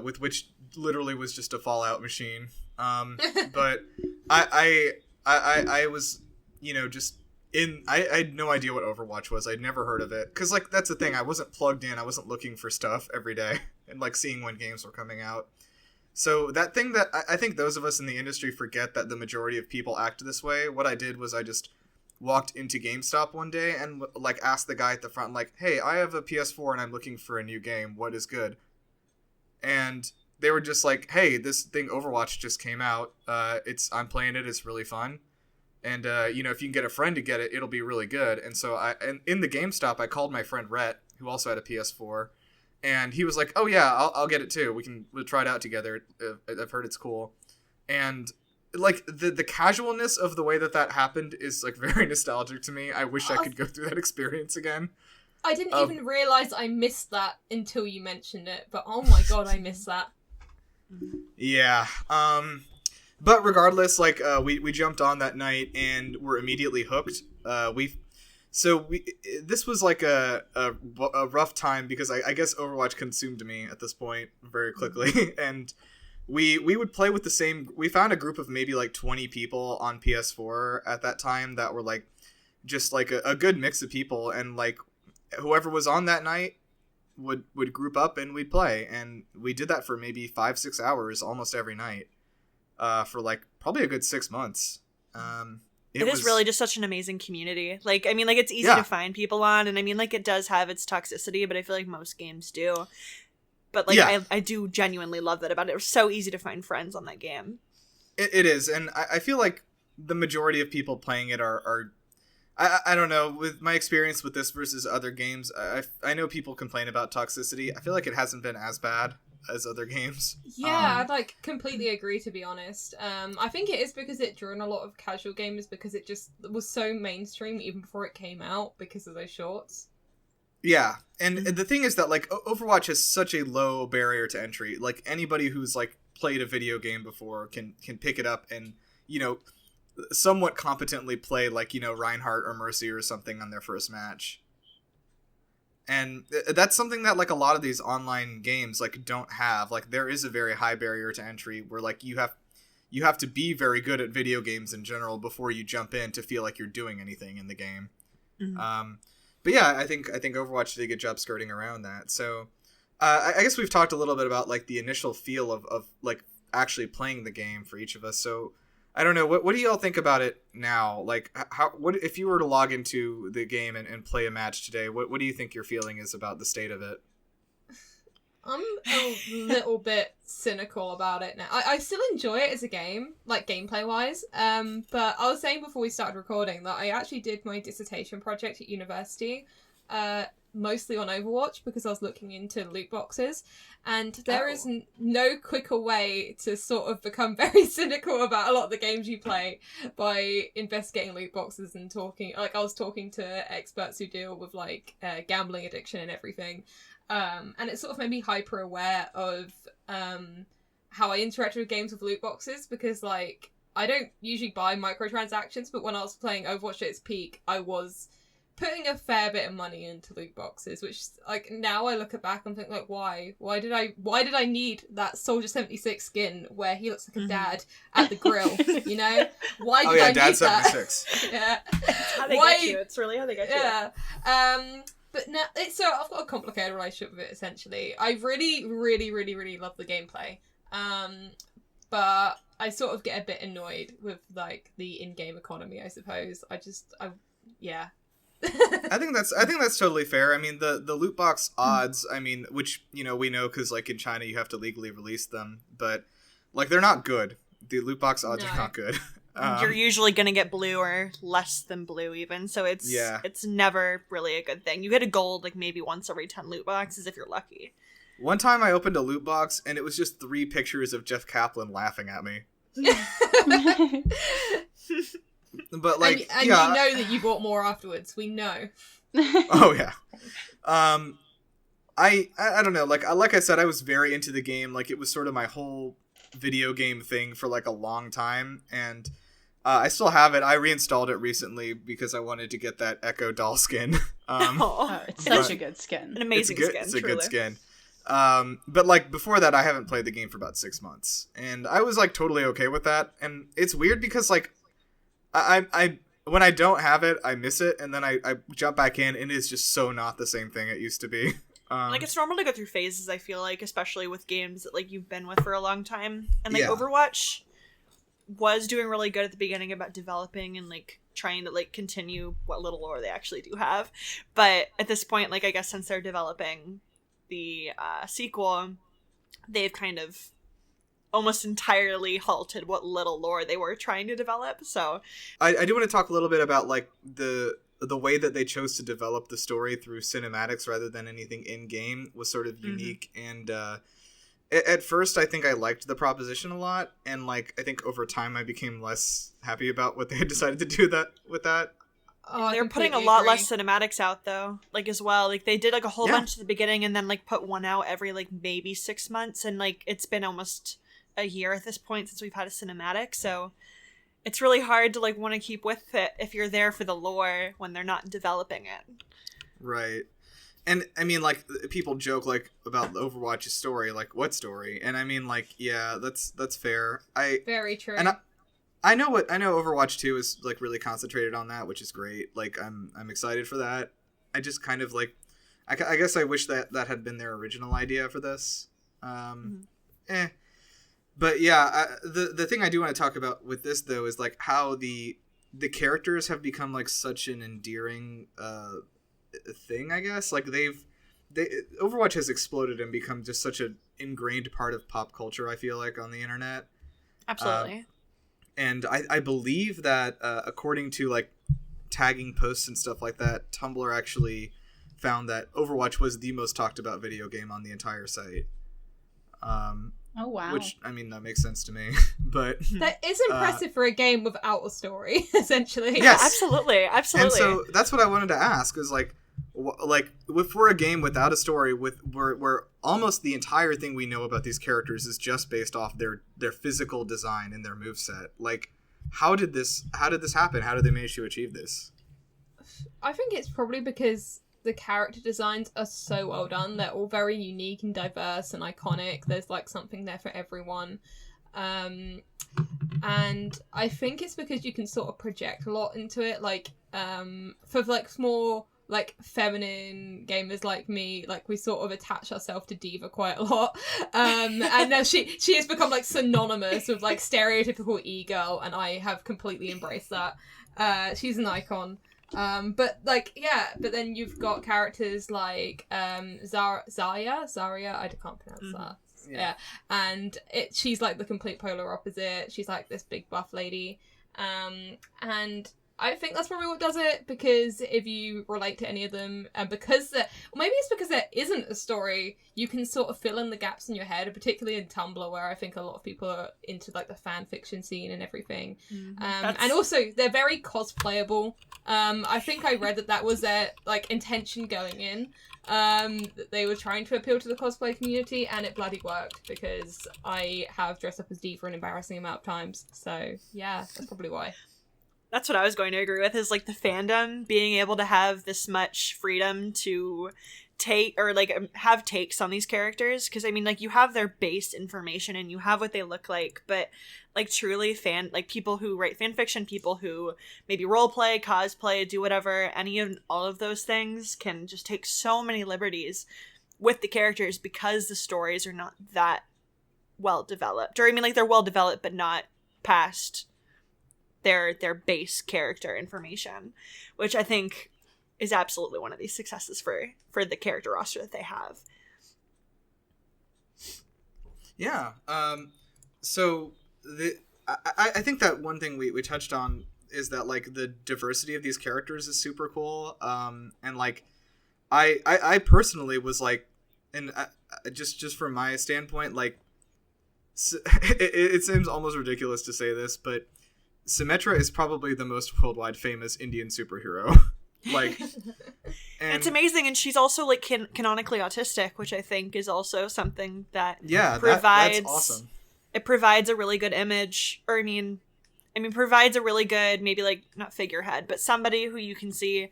Speaker 1: with which literally was just a Fallout machine. But I was, just... I had no idea what Overwatch was. I'd never heard of it. Because, like, that's the thing. I wasn't plugged in. I wasn't looking for stuff every day and, like, seeing when games were coming out. So that thing that I think those of us in the industry forget that the majority of people act this way. What I did was I just walked into GameStop one day and, like, asked the guy at the front, like, "Hey, I have a PS4 and I'm looking for a new game. What is good?" And they were just like, "Hey, this thing Overwatch just came out. I'm playing it. It's really fun. And, if you can get a friend to get it, it'll be really good." And so in the GameStop, I called my friend Rhett, who also had a PS4, and he was like, "Oh yeah, I'll get it too. We'll try it out together. I've heard it's cool." And like the casualness of the way that happened is like very nostalgic to me. I wish I could go through that experience again.
Speaker 4: I didn't even realize I missed that until you mentioned it, but oh my god, I missed that.
Speaker 1: Yeah. But regardless, like we jumped on that night and were immediately hooked. This was like a rough time because I guess Overwatch consumed me at this point very quickly, and we would play with the same. We found a group of maybe like 20 people on PS4 at that time that were like just like a good mix of people, and like whoever was on that night would group up and we'd play, and we did that for maybe 5-6 hours almost every night for like probably a good 6 months.
Speaker 3: It is really just such an amazing community. Like, I mean, like, it's easy to find people on, and I mean, like, it does have its toxicity, but I feel like most games do. But, like, I do genuinely love that about it. It was so easy to find friends on that game.
Speaker 1: It is, and I feel like the majority of people playing it are I don't know, with my experience with this versus other games, I know people complain about toxicity. I feel like it hasn't been as bad as other games.
Speaker 4: Yeah, I'd like completely agree, to be honest. I think it is because it drew in a lot of casual gamers because it just was so mainstream even before it came out because of those shorts. Yeah,
Speaker 1: and the thing is that like Overwatch has such a low barrier to entry. Like anybody who's like played a video game before can pick it up and, you know, somewhat competently play like, you know, Reinhardt or Mercy or something on their first match. And that's something that like a lot of these online games like don't have. Like there is a very high barrier to entry where like you have to be very good at video games in general before you jump in to feel like you're doing anything in the game. Mm-hmm. But yeah, I think Overwatch did a good job skirting around that. So I guess we've talked a little bit about like the initial feel of like actually playing the game for each of us. So I don't know. What do y'all think about it now? Like, what if you were to log into the game and play a match today? What do you think your feeling is about the state of it?
Speaker 4: I'm a little bit cynical about it now. I still enjoy it as a game, like gameplay-wise. But I was saying before we started recording that I actually did my dissertation project at university, mostly on Overwatch because I was looking into loot boxes, and there is no quicker way to sort of become very cynical about a lot of the games you play by investigating loot boxes and talking. Like I was talking to experts who deal with like gambling addiction and everything, and it sort of made me hyper aware of how I interact with games with loot boxes because like I don't usually buy microtransactions, but when I was playing Overwatch at its peak, I was putting a fair bit of money into loot boxes, which like now I look back and think like why did I need that Soldier 76 skin where he looks like a dad at the grill, you know? Why did I
Speaker 1: Dad
Speaker 4: need
Speaker 1: 76.
Speaker 4: that? Yeah.
Speaker 3: It's how they get you. It's really how they get you.
Speaker 4: Yeah. But now so I've got a complicated relationship with it essentially. I really, really, really, really love the gameplay. But I sort of get a bit annoyed with like the in-game economy, I suppose. Yeah.
Speaker 1: I think that's totally fair. I mean, the loot box odds, I mean, which, you know, we know because like in China you have to legally release them, but like they're not good. The loot box odds are not good.
Speaker 3: You're usually gonna get blue or less than blue even, so it's never really a good thing. You get a gold like maybe once every 10 loot boxes if you're lucky.
Speaker 1: One time I opened a loot box and it was just 3 pictures of Jeff Kaplan laughing at me. But like,
Speaker 4: and you know that you bought more afterwards. We know.
Speaker 1: Oh yeah. I don't know. Like I said, I was very into the game. Like it was sort of my whole video game thing for like a long time, and I still have it. I reinstalled it recently because I wanted to get that Echo doll skin.
Speaker 2: It's such a good skin.
Speaker 3: An amazing skin.
Speaker 1: It's a good skin. But like before that, I haven't played the game for about 6 months, and I was like totally okay with that. And it's weird because like I when I don't have it, I miss it, and then I jump back in, and it's just so not the same thing it used to be.
Speaker 3: Like it's normal to go through phases. I feel like, especially with games that like you've been with for a long time, and like Overwatch was doing really good at the beginning about developing and like trying to like continue what little lore they actually do have. But at this point, like I guess since they're developing the sequel, they've kind of almost entirely halted what little lore they were trying to develop. So
Speaker 1: I do want to talk a little bit about like the way that they chose to develop the story through cinematics rather than anything in game was sort of unique. And at first I think I liked the proposition a lot, and like I think over time I became less happy about what they had decided to do with that.
Speaker 3: Oh, they're putting a lot less cinematics out though, like as well. Like they did like a whole bunch at the beginning and then like put one out every like maybe 6 months, and like it's been almost a year at this point since we've had a cinematic, so it's really hard to like want to keep with it if you're there for the lore when they're not developing it.
Speaker 1: Right. And I mean, like, people joke like about Overwatch's story, like, what story? And I mean, like, yeah, that's fair.
Speaker 4: Very true.
Speaker 1: And I know Overwatch 2 is like really concentrated on that, which is great. Like, I'm excited for that. I just kind of like, I guess I wish that had been their original idea for this. But yeah, the thing I do want to talk about with this though is like how the characters have become like such an endearing thing, I guess. Like Overwatch has exploded and become just such an ingrained part of pop culture, I feel like, on the internet.
Speaker 3: Absolutely.
Speaker 1: And I believe that according to like tagging posts and stuff like that, Tumblr actually found that Overwatch was the most talked about video game on the entire site.
Speaker 2: Oh wow.
Speaker 1: Which, I mean, that makes sense to me. But
Speaker 4: that is impressive for a game without a story, essentially.
Speaker 1: Yes.
Speaker 3: Yeah, absolutely.
Speaker 1: And so that's what I wanted to ask is like for a game without a story, where almost the entire thing we know about these characters is just based off their physical design and their moveset. Like, how did this happen? How did they manage to achieve this?
Speaker 4: I think it's probably because the character designs are so well done. They're all very unique and diverse and iconic. There's like something there for everyone. And I think it's because you can sort of project a lot into it. Like, for like more like feminine gamers like me, like we sort of attach ourselves to Diva quite a lot. And now she has become like synonymous with like stereotypical e-girl, and I have completely embraced that. She's an icon. But then you've got characters like Zarya, I can't pronounce that. Yeah. And she's like the complete polar opposite. She's like this big buff lady. And I think that's probably what does it, because if you relate to any of them, and because maybe it's because there isn't a story, you can sort of fill in the gaps in your head, particularly in Tumblr, where I think a lot of people are into like the fan fiction scene and everything. And also they're very cosplayable. I think I read that was their like intention going in. That they were trying to appeal to the cosplay community, and it bloody worked, because I have dressed up as Diva an embarrassing amount of times. So yeah, that's probably why.
Speaker 3: That's what I was going to agree with, is like the fandom being able to have this much freedom to take or like have takes on these characters, because I mean, like, you have their base information and you have what they look like, but like truly people who write fan fiction, people who maybe role play, cosplay, do whatever, all of those things can just take so many liberties with the characters because the stories are not that well developed. Or I mean, like, they're well developed but not past their base character information, which I think is absolutely one of these successes for the character roster that they have.
Speaker 1: Yeah. So I think that one thing we touched on is that like the diversity of these characters is super cool. And like I personally was like, and just from my standpoint, like it seems almost ridiculous to say this, but Symmetra is probably the most worldwide famous Indian superhero. Like, and
Speaker 3: it's amazing, and she's also like canonically autistic, which I think is also something that
Speaker 1: provides. That's awesome.
Speaker 3: It provides a really good image, or I mean, provides a really good, maybe like not figurehead, but somebody who you can see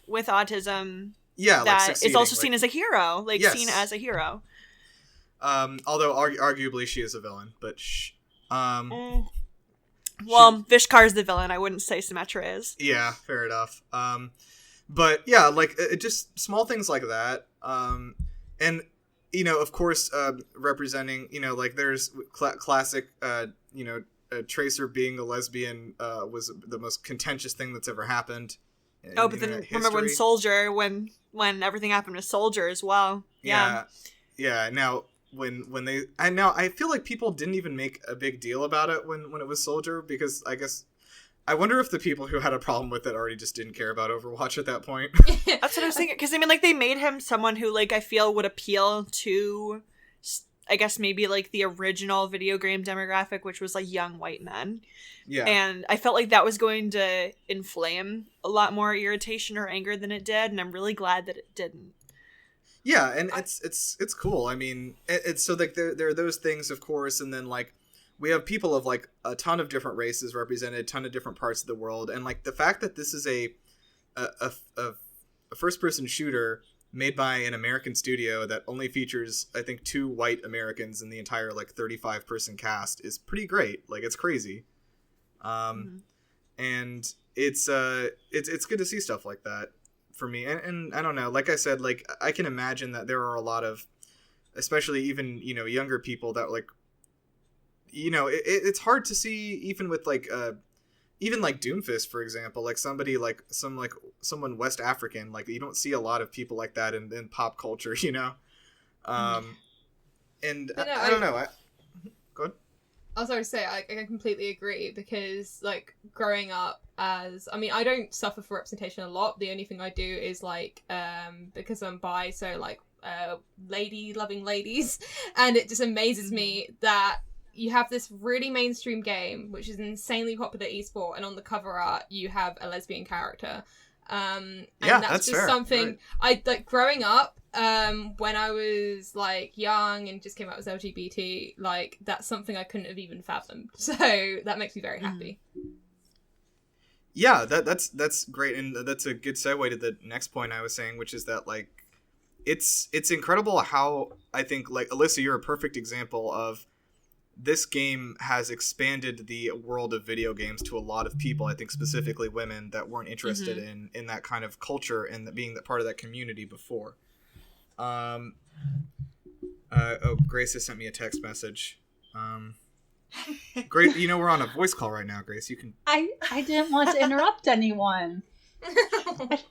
Speaker 3: with autism.
Speaker 1: Yeah,
Speaker 3: that
Speaker 1: like
Speaker 3: is also seen as a hero, seen as a hero.
Speaker 1: Although arguably she is a villain, but
Speaker 3: well, Vishkar's the villain. I wouldn't say Symmetra is.
Speaker 1: Yeah, fair enough. But yeah, like just small things like that. And of course, representing, like there's classic, Tracer being a lesbian was the most contentious thing that's ever happened.
Speaker 3: But then remember when when everything happened to Soldier as well. Yeah. Now.
Speaker 1: I feel like people didn't even make a big deal about it when it was Soldier, because I wonder if the people who had a problem with it already just didn't care about Overwatch at that point.
Speaker 3: That's what I was thinking, because I mean, like, they made him someone who, like, I feel would appeal to, I guess, maybe like the original video game demographic, which was like young white men. Yeah. And I felt like that was going to inflame a lot more irritation or anger than it did, and I'm really glad that it didn't.
Speaker 1: Yeah, and it's cool. I mean, it's so like there are those things, of course, and then like we have people of like a ton of different races represented, a ton of different parts of the world, and like the fact that this is a first person shooter made by an American studio that only features, I think, 2 white Americans in the entire like 35 person cast is pretty great. Like, it's crazy. And it's good to see stuff like that for me. And I don't know, like I said, like I can imagine that there are a lot of, especially even, you know, younger people that like, you know, it's hard to see even with like even like Doomfist, for example, like somebody like someone West African, like you don't see a lot of people like that in pop culture, you know. And I don't know. Go ahead.
Speaker 4: I was going to say, I completely agree, because, like, growing up as... I mean, I don't suffer for representation a lot. The only thing I do is, like, because I'm bi, so, like, lady-loving ladies. And it just amazes me that you have this really mainstream game, which is an insanely popular esport, and on the cover art, you have a lesbian character. And that's just fair. Something... Right. I, like, growing up, when I was like young and just came out as LGBT, like that's something I couldn't have even fathomed. So that makes me very happy.
Speaker 1: Yeah, that's great, and that's a good segue to the next point I was saying, which is that like it's incredible how I think like Alyssa, you're a perfect example of this game has expanded the world of video games to a lot of people. I think specifically women that weren't interested in that kind of culture and being that part of that community before. Grace has sent me a text message. Grace, you know we're on a voice call right now, Grace. You can. I
Speaker 2: didn't want to interrupt anyone.
Speaker 1: Okay.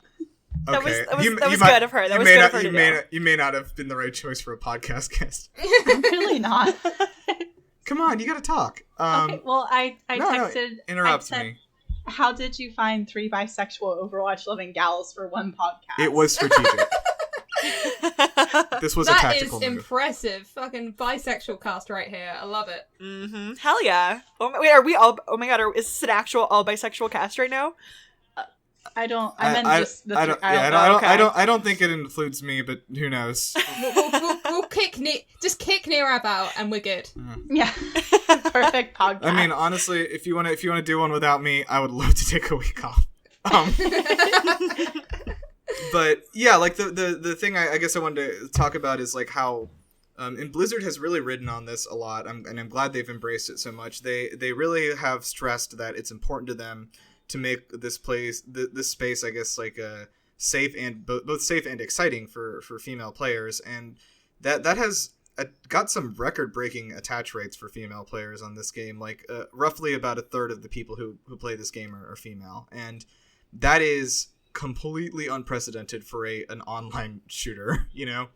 Speaker 3: That was good of her. That was good of her to do.
Speaker 1: You may not have been the right choice for a podcast guest.
Speaker 2: I'm really not.
Speaker 1: Come on, you gotta talk.
Speaker 2: Okay, well, I texted.
Speaker 1: Interrupt me.
Speaker 2: How did you find 3 bisexual Overwatch loving gals for one podcast?
Speaker 1: It was strategic. This was a tactical
Speaker 4: That is
Speaker 1: move.
Speaker 4: Impressive. Fucking bisexual cast right here. I love it.
Speaker 3: Mm-hmm. Hell yeah. Wait, are we all... Oh my god, is this an actual all bisexual cast right now?
Speaker 2: I don't
Speaker 1: think it includes me, but who knows?
Speaker 4: We'll kick Nirav out and we're good.
Speaker 2: Yeah. Perfect podcast.
Speaker 1: I mean, honestly, if you want to do one without me, I would love to take a week off. But yeah, like the thing I guess I wanted to talk about is like how and Blizzard has really ridden on this a lot, and I'm glad they've embraced it so much. They really have stressed that it's important to them to make this space, I guess, like safe and both safe and exciting for female players, and that has got some record-breaking attach rates for female players on this game. Like roughly about a third of the people who play this game are female, and that is completely unprecedented for an online shooter, you know.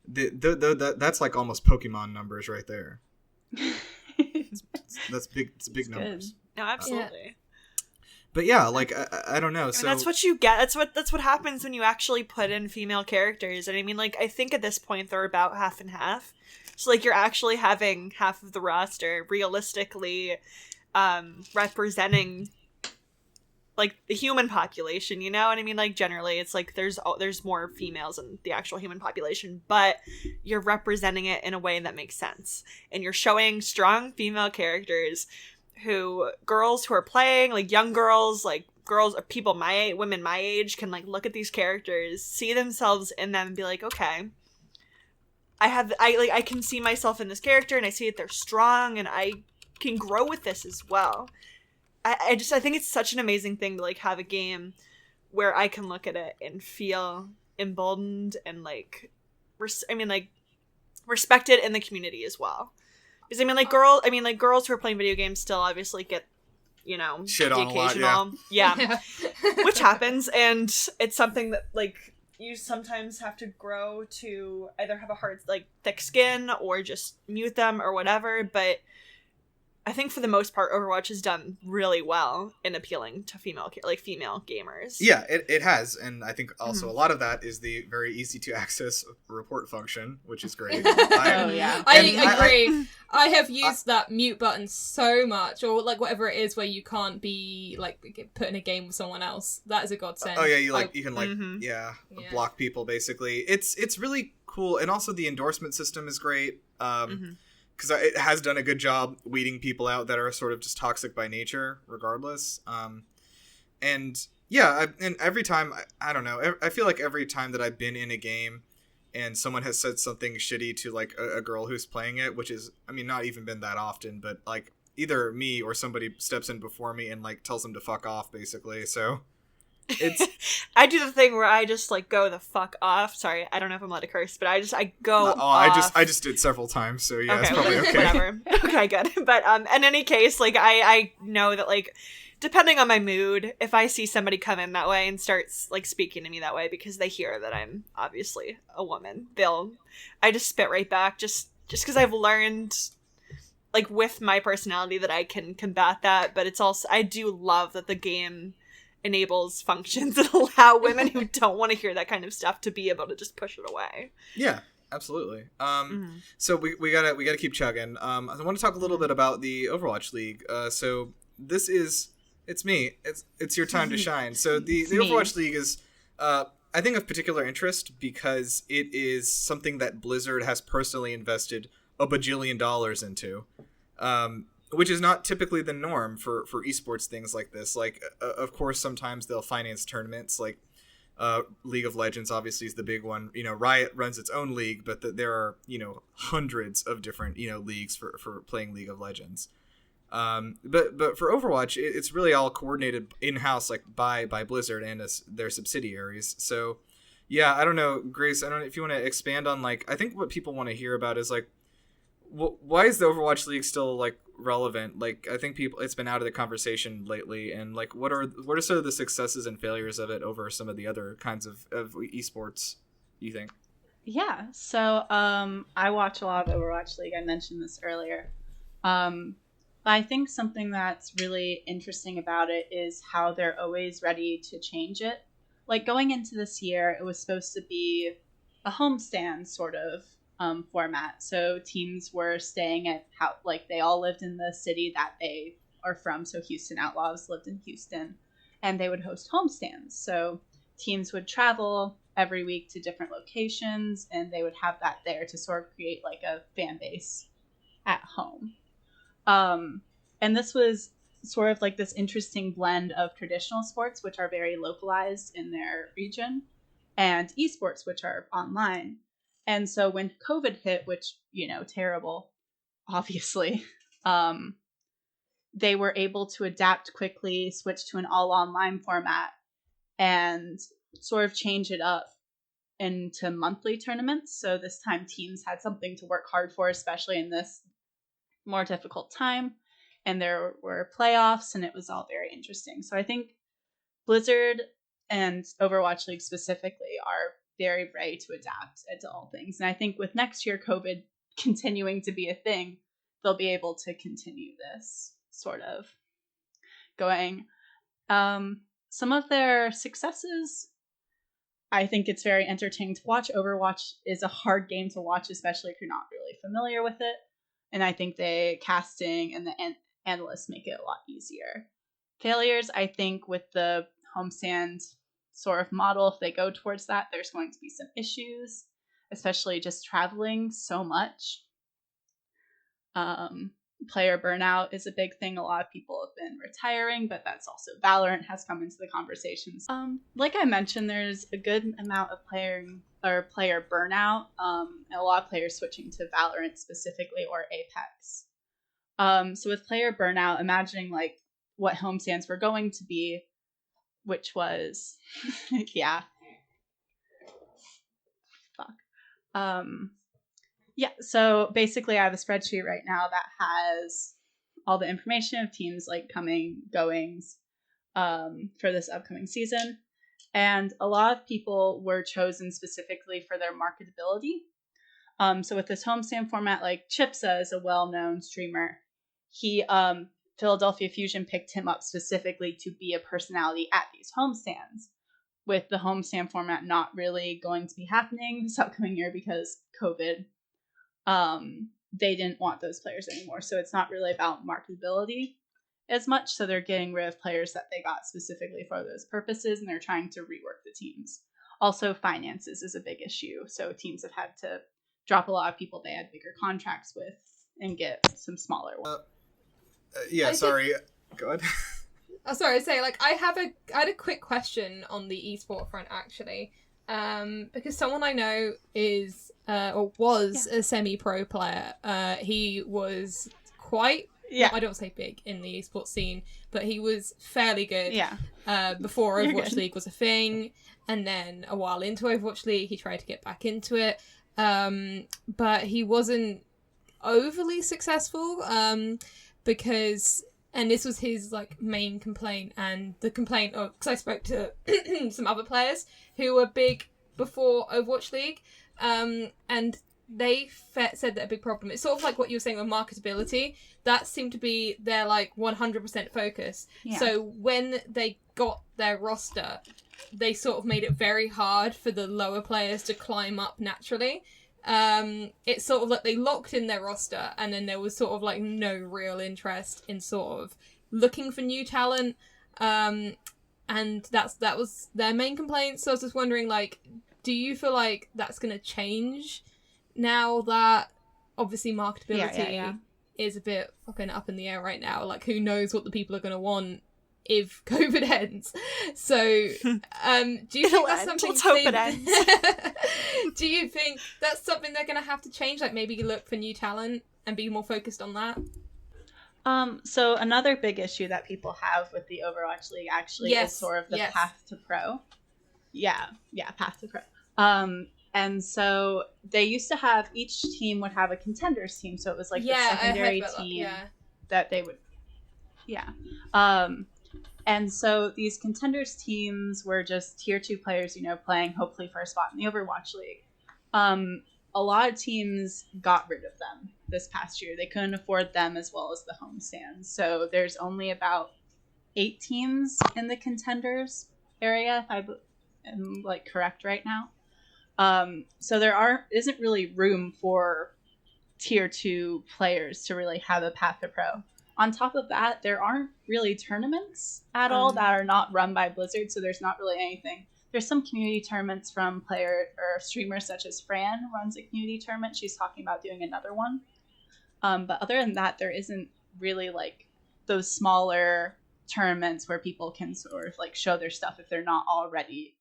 Speaker 1: That's like almost Pokemon numbers right there. That's big. It's big numbers.
Speaker 3: No, absolutely.
Speaker 1: But yeah, like I don't know.
Speaker 3: So that's what you get. That's what happens when you actually put in female characters. And I mean, like I think at this point they're about half and half. So like you're actually having half of the roster realistically representing like the human population, you know? And I mean, like generally it's like there's more females in the actual human population, but you're representing it in a way that makes sense, and you're showing strong female characters girls who are playing, like young girls, like girls or people women my age can like look at these characters, see themselves in them, and be like, okay, I can see myself in this character, and I see that they're strong, and I can grow with this as well. I think it's such an amazing thing to like have a game where I can look at it and feel emboldened and like respected in the community as well. Because I mean like girls who are playing video games still obviously get, you know,
Speaker 1: shit on
Speaker 3: occasional,
Speaker 1: a lot,
Speaker 3: yeah. Which happens, and it's something that like you sometimes have to grow to either have a hard like thick skin or just mute them or whatever, but I think for the most part, Overwatch has done really well in appealing to female gamers.
Speaker 1: Yeah, it has, and I think also a lot of that is the very easy to access report function, which is great.
Speaker 4: I agree. I have used that mute button so much, or like whatever it is where you can't be like put in a game with someone else. That is a godsend.
Speaker 1: Oh yeah, you can block people basically. It's really cool, and also the endorsement system is great. because it has done a good job weeding people out that are sort of just toxic by nature, regardless. And yeah, and every time, I don't know, I feel like every time that I've been in a game and someone has said something shitty to like a girl who's playing it, which is, I mean, not even been that often, but like either me or somebody steps in before me and like tells them to fuck off, basically. So it's
Speaker 3: I do the thing where I just like go the fuck off. Sorry, I don't know if I'm allowed to curse, but I go off.
Speaker 1: I just did several times, so yeah, it's
Speaker 3: Okay,
Speaker 1: probably okay.
Speaker 3: whatever. Okay, good. But in any case, like I know that like depending on my mood, if I see somebody come in that way and starts like speaking to me that way because they hear that I'm obviously a woman, I just spit right back just because I've learned like with my personality that I can combat that. But it's also, I do love that the game enables functions that allow women who don't want to hear that kind of stuff to be able to just push it away.
Speaker 1: Yeah, absolutely. So we gotta keep chugging. I want to talk a little bit about the Overwatch League. So this is, it's me. It's your time to shine. So the Overwatch League is I think of particular interest because it is something that Blizzard has personally invested a bajillion dollars into. Which is not typically the norm for esports things like this. Like, of course, sometimes they'll finance tournaments. Like, League of Legends obviously is the big one. You know, Riot runs its own league, but there are, you know, hundreds of different, you know, leagues for playing League of Legends. But for Overwatch, it's really all coordinated in-house, like by Blizzard and their subsidiaries. So, yeah, I don't know, Grace, I don't know if you want to expand on, like, I think what people want to hear about is, like, why is the Overwatch League still like relevant? Like, I think it's been out of the conversation lately, and like what are sort of the successes and failures of it over some of the other kinds of esports, you think?
Speaker 2: Yeah, so I watch a lot of Overwatch League. I mentioned this earlier. But I think something that's really interesting about it is how they're always ready to change it. Like, going into this year, it was supposed to be a homestand sort of format. So teams were staying at how, like, they all lived in the city that they are from. So Houston Outlaws lived in Houston, and they would host homestands. So teams would travel every week to different locations, and they would have that there to sort of create like a fan base at home. And this was sort of like this interesting blend of traditional sports, which are very localized in their region, and esports, which are online. And so when COVID hit, which, you know, terrible, obviously, they were able to adapt quickly, switch to an all online format, and sort of change it up into monthly tournaments. So this time teams had something to work hard for, especially in this more difficult time. And there were playoffs, and it was all very interesting. So I think Blizzard and Overwatch League specifically are very ready to adapt to all things. And I think with next year COVID continuing to be a thing, they'll be able to continue this sort of going. Some of their successes, I think it's very entertaining to watch. Overwatch is a hard game to watch, especially if you're not really familiar with it. And I think the casting and the analysts make it a lot easier. Failures, I think with the homestand sort of model, if they go towards that, there's going to be some issues, especially just traveling so much. Player burnout is a big thing. A lot of people have been retiring, but that's also Valorant has come into the conversations. Like I mentioned, there's a good amount of player burnout, and a lot of players switching to Valorant specifically, or Apex. So with player burnout, imagining like what homestands were going to be, which was, yeah. Fuck. Yeah, so basically I have a spreadsheet right now that has all the information of teams like coming, goings, for this upcoming season. And a lot of people were chosen specifically for their marketability. So with this homestand format, like Chipsa is a well-known streamer. He, Philadelphia Fusion picked him up specifically to be a personality at these homestands. With the homestand format not really going to be happening this upcoming year because COVID, they didn't want those players anymore. So it's not really about marketability as much. So they're getting rid of players that they got specifically for those purposes, and they're trying to rework the teams. Also, finances is a big issue. So teams have had to drop a lot of people they had bigger contracts with and get some smaller ones.
Speaker 1: Sorry. Go ahead.
Speaker 4: Oh, sorry, I say, like, I had a quick question on the esport front, actually. Because someone I know is, or was a semi-pro player. He was quite, I don't say big in the esports scene, but he was fairly good. Before Overwatch League was a thing, and then a while into Overwatch League, he tried to get back into it. But he wasn't overly successful, because... And this was his, like, main complaint, and the complaint, because I spoke to some other players who were big before Overwatch League, and they said that a big problem, it's sort of like what you were saying with marketability, that seemed to be their, like, 100% focus. Yeah. So when they got their roster, they sort of made it very hard for the lower players to climb up naturally. It's sort of like they locked in their roster, and then there was sort of like no real interest in sort of looking for new talent, and that was their main complaint. So I was just wondering, like, do you feel like that's going to change now that obviously marketability is a bit fucking up in the air right now? Like, who knows what the people are going to want if COVID ends. So, do you think that's something...
Speaker 3: Let's hope it ends.
Speaker 4: Do you think that's something they're going to have to change? Like, maybe look for new talent and be more focused on that?
Speaker 2: So another big issue that people have with the Overwatch League actually is sort of the path to pro. Path to pro. And so they used to have, each team would have a contenders team, so it was like the secondary team that they would... And so these contenders teams were just tier 2 players, you know, playing hopefully for a spot in the Overwatch League. A lot of teams got rid of them this past year. They couldn't afford them as well as the homestands. So there's only about 8 teams in the contenders area, if I am like correct right now. So there isn't really room for tier 2 players to really have a path to pro. On top of that, there aren't really tournaments at all that are not run by Blizzard, so there's not really anything. There's some community tournaments from player or streamers such as Fran runs a community tournament. She's talking about doing another one. But other than that, there isn't really like those smaller tournaments where people can sort of like show their stuff if they're not already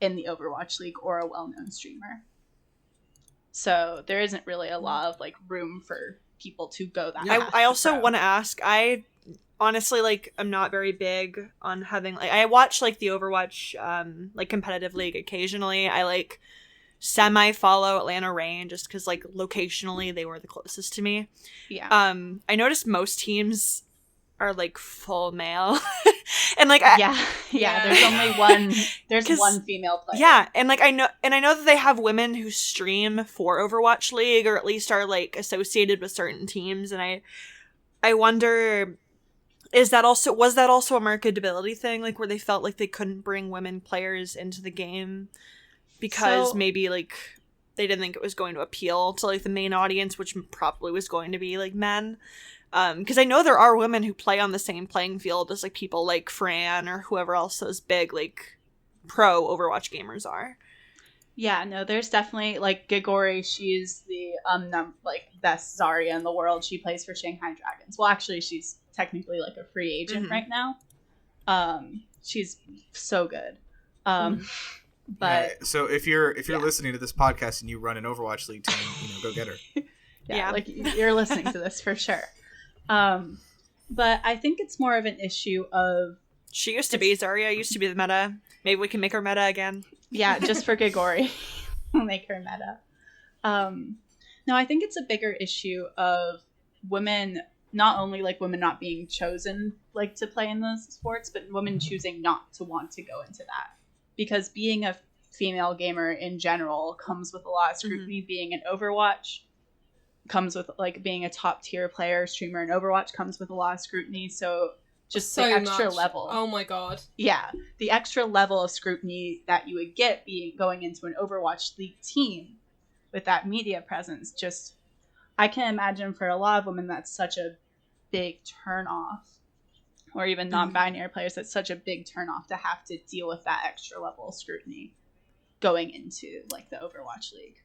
Speaker 2: in the Overwatch League or a well-known streamer. So there isn't really a lot of like room for people to go that path.
Speaker 3: I also want to ask, I honestly, like, I'm not very big on having, like, I watch, like, the Overwatch, like, competitive league occasionally. I, like, semi-follow Atlanta Reign just because, like, locationally they were the closest to me. I noticed most teams are, like, full male. And, like,
Speaker 2: there's only one, one female player.
Speaker 3: Yeah, and, like, I know that they have women who stream for Overwatch League, or at least are, like, associated with certain teams, and I wonder, was that also a marketability thing, like, where they felt like they couldn't bring women players into the game because maybe, like, they didn't think it was going to appeal to, like, the main audience, which probably was going to be, like, men? Because I know there are women who play on the same playing field as, like, people like Fran or whoever else those big, like, pro Overwatch gamers are.
Speaker 2: Yeah, no, there's definitely, like, Gigori, she's the, best Zarya in the world. She plays for Shanghai Dragons. Well, actually, she's technically, like, a free agent right now. She's so good. But...
Speaker 1: so if you're listening to this podcast and you run an Overwatch League team, you know, go get her.
Speaker 2: Like, you're listening to this for sure. But I think it's more of an issue of...
Speaker 3: She used to be, Zarya used to be the meta. Maybe we can make her meta again.
Speaker 2: Yeah, just for Gigori. We'll make her meta. No, I think it's a bigger issue of women, not only, like, women not being chosen, like, to play in those sports, but women choosing not to want to go into that. Because being a female gamer in general comes with a lot of scrutiny. Being an Overwatch comes with, like, being a top tier player, streamer in Overwatch comes with a lot of scrutiny. So just so the extra level.
Speaker 4: Oh my god.
Speaker 2: Yeah. The extra level of scrutiny that you would get going into an Overwatch League team with that media presence, just, I can imagine for a lot of women that's such a big turnoff. Or even non-binary players, that's such a big turnoff to have to deal with that extra level of scrutiny going into, like, the Overwatch League.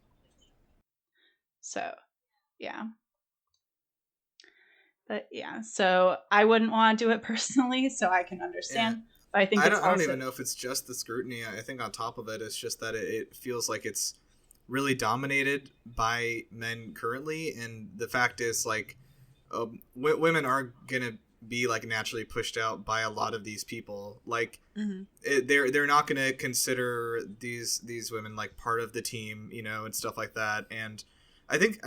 Speaker 2: So, yeah. But yeah, so I wouldn't want to do it personally, so I can understand.
Speaker 1: Yeah.
Speaker 2: But I think
Speaker 1: I
Speaker 2: it's
Speaker 1: don't even know if it's just the scrutiny. I think on top of it, it's just that it feels like it's really dominated by men currently, and the fact is, like, women aren't gonna be like naturally pushed out by a lot of these people. Like, they're not gonna consider these women like part of the team, you know, and stuff like that. And I think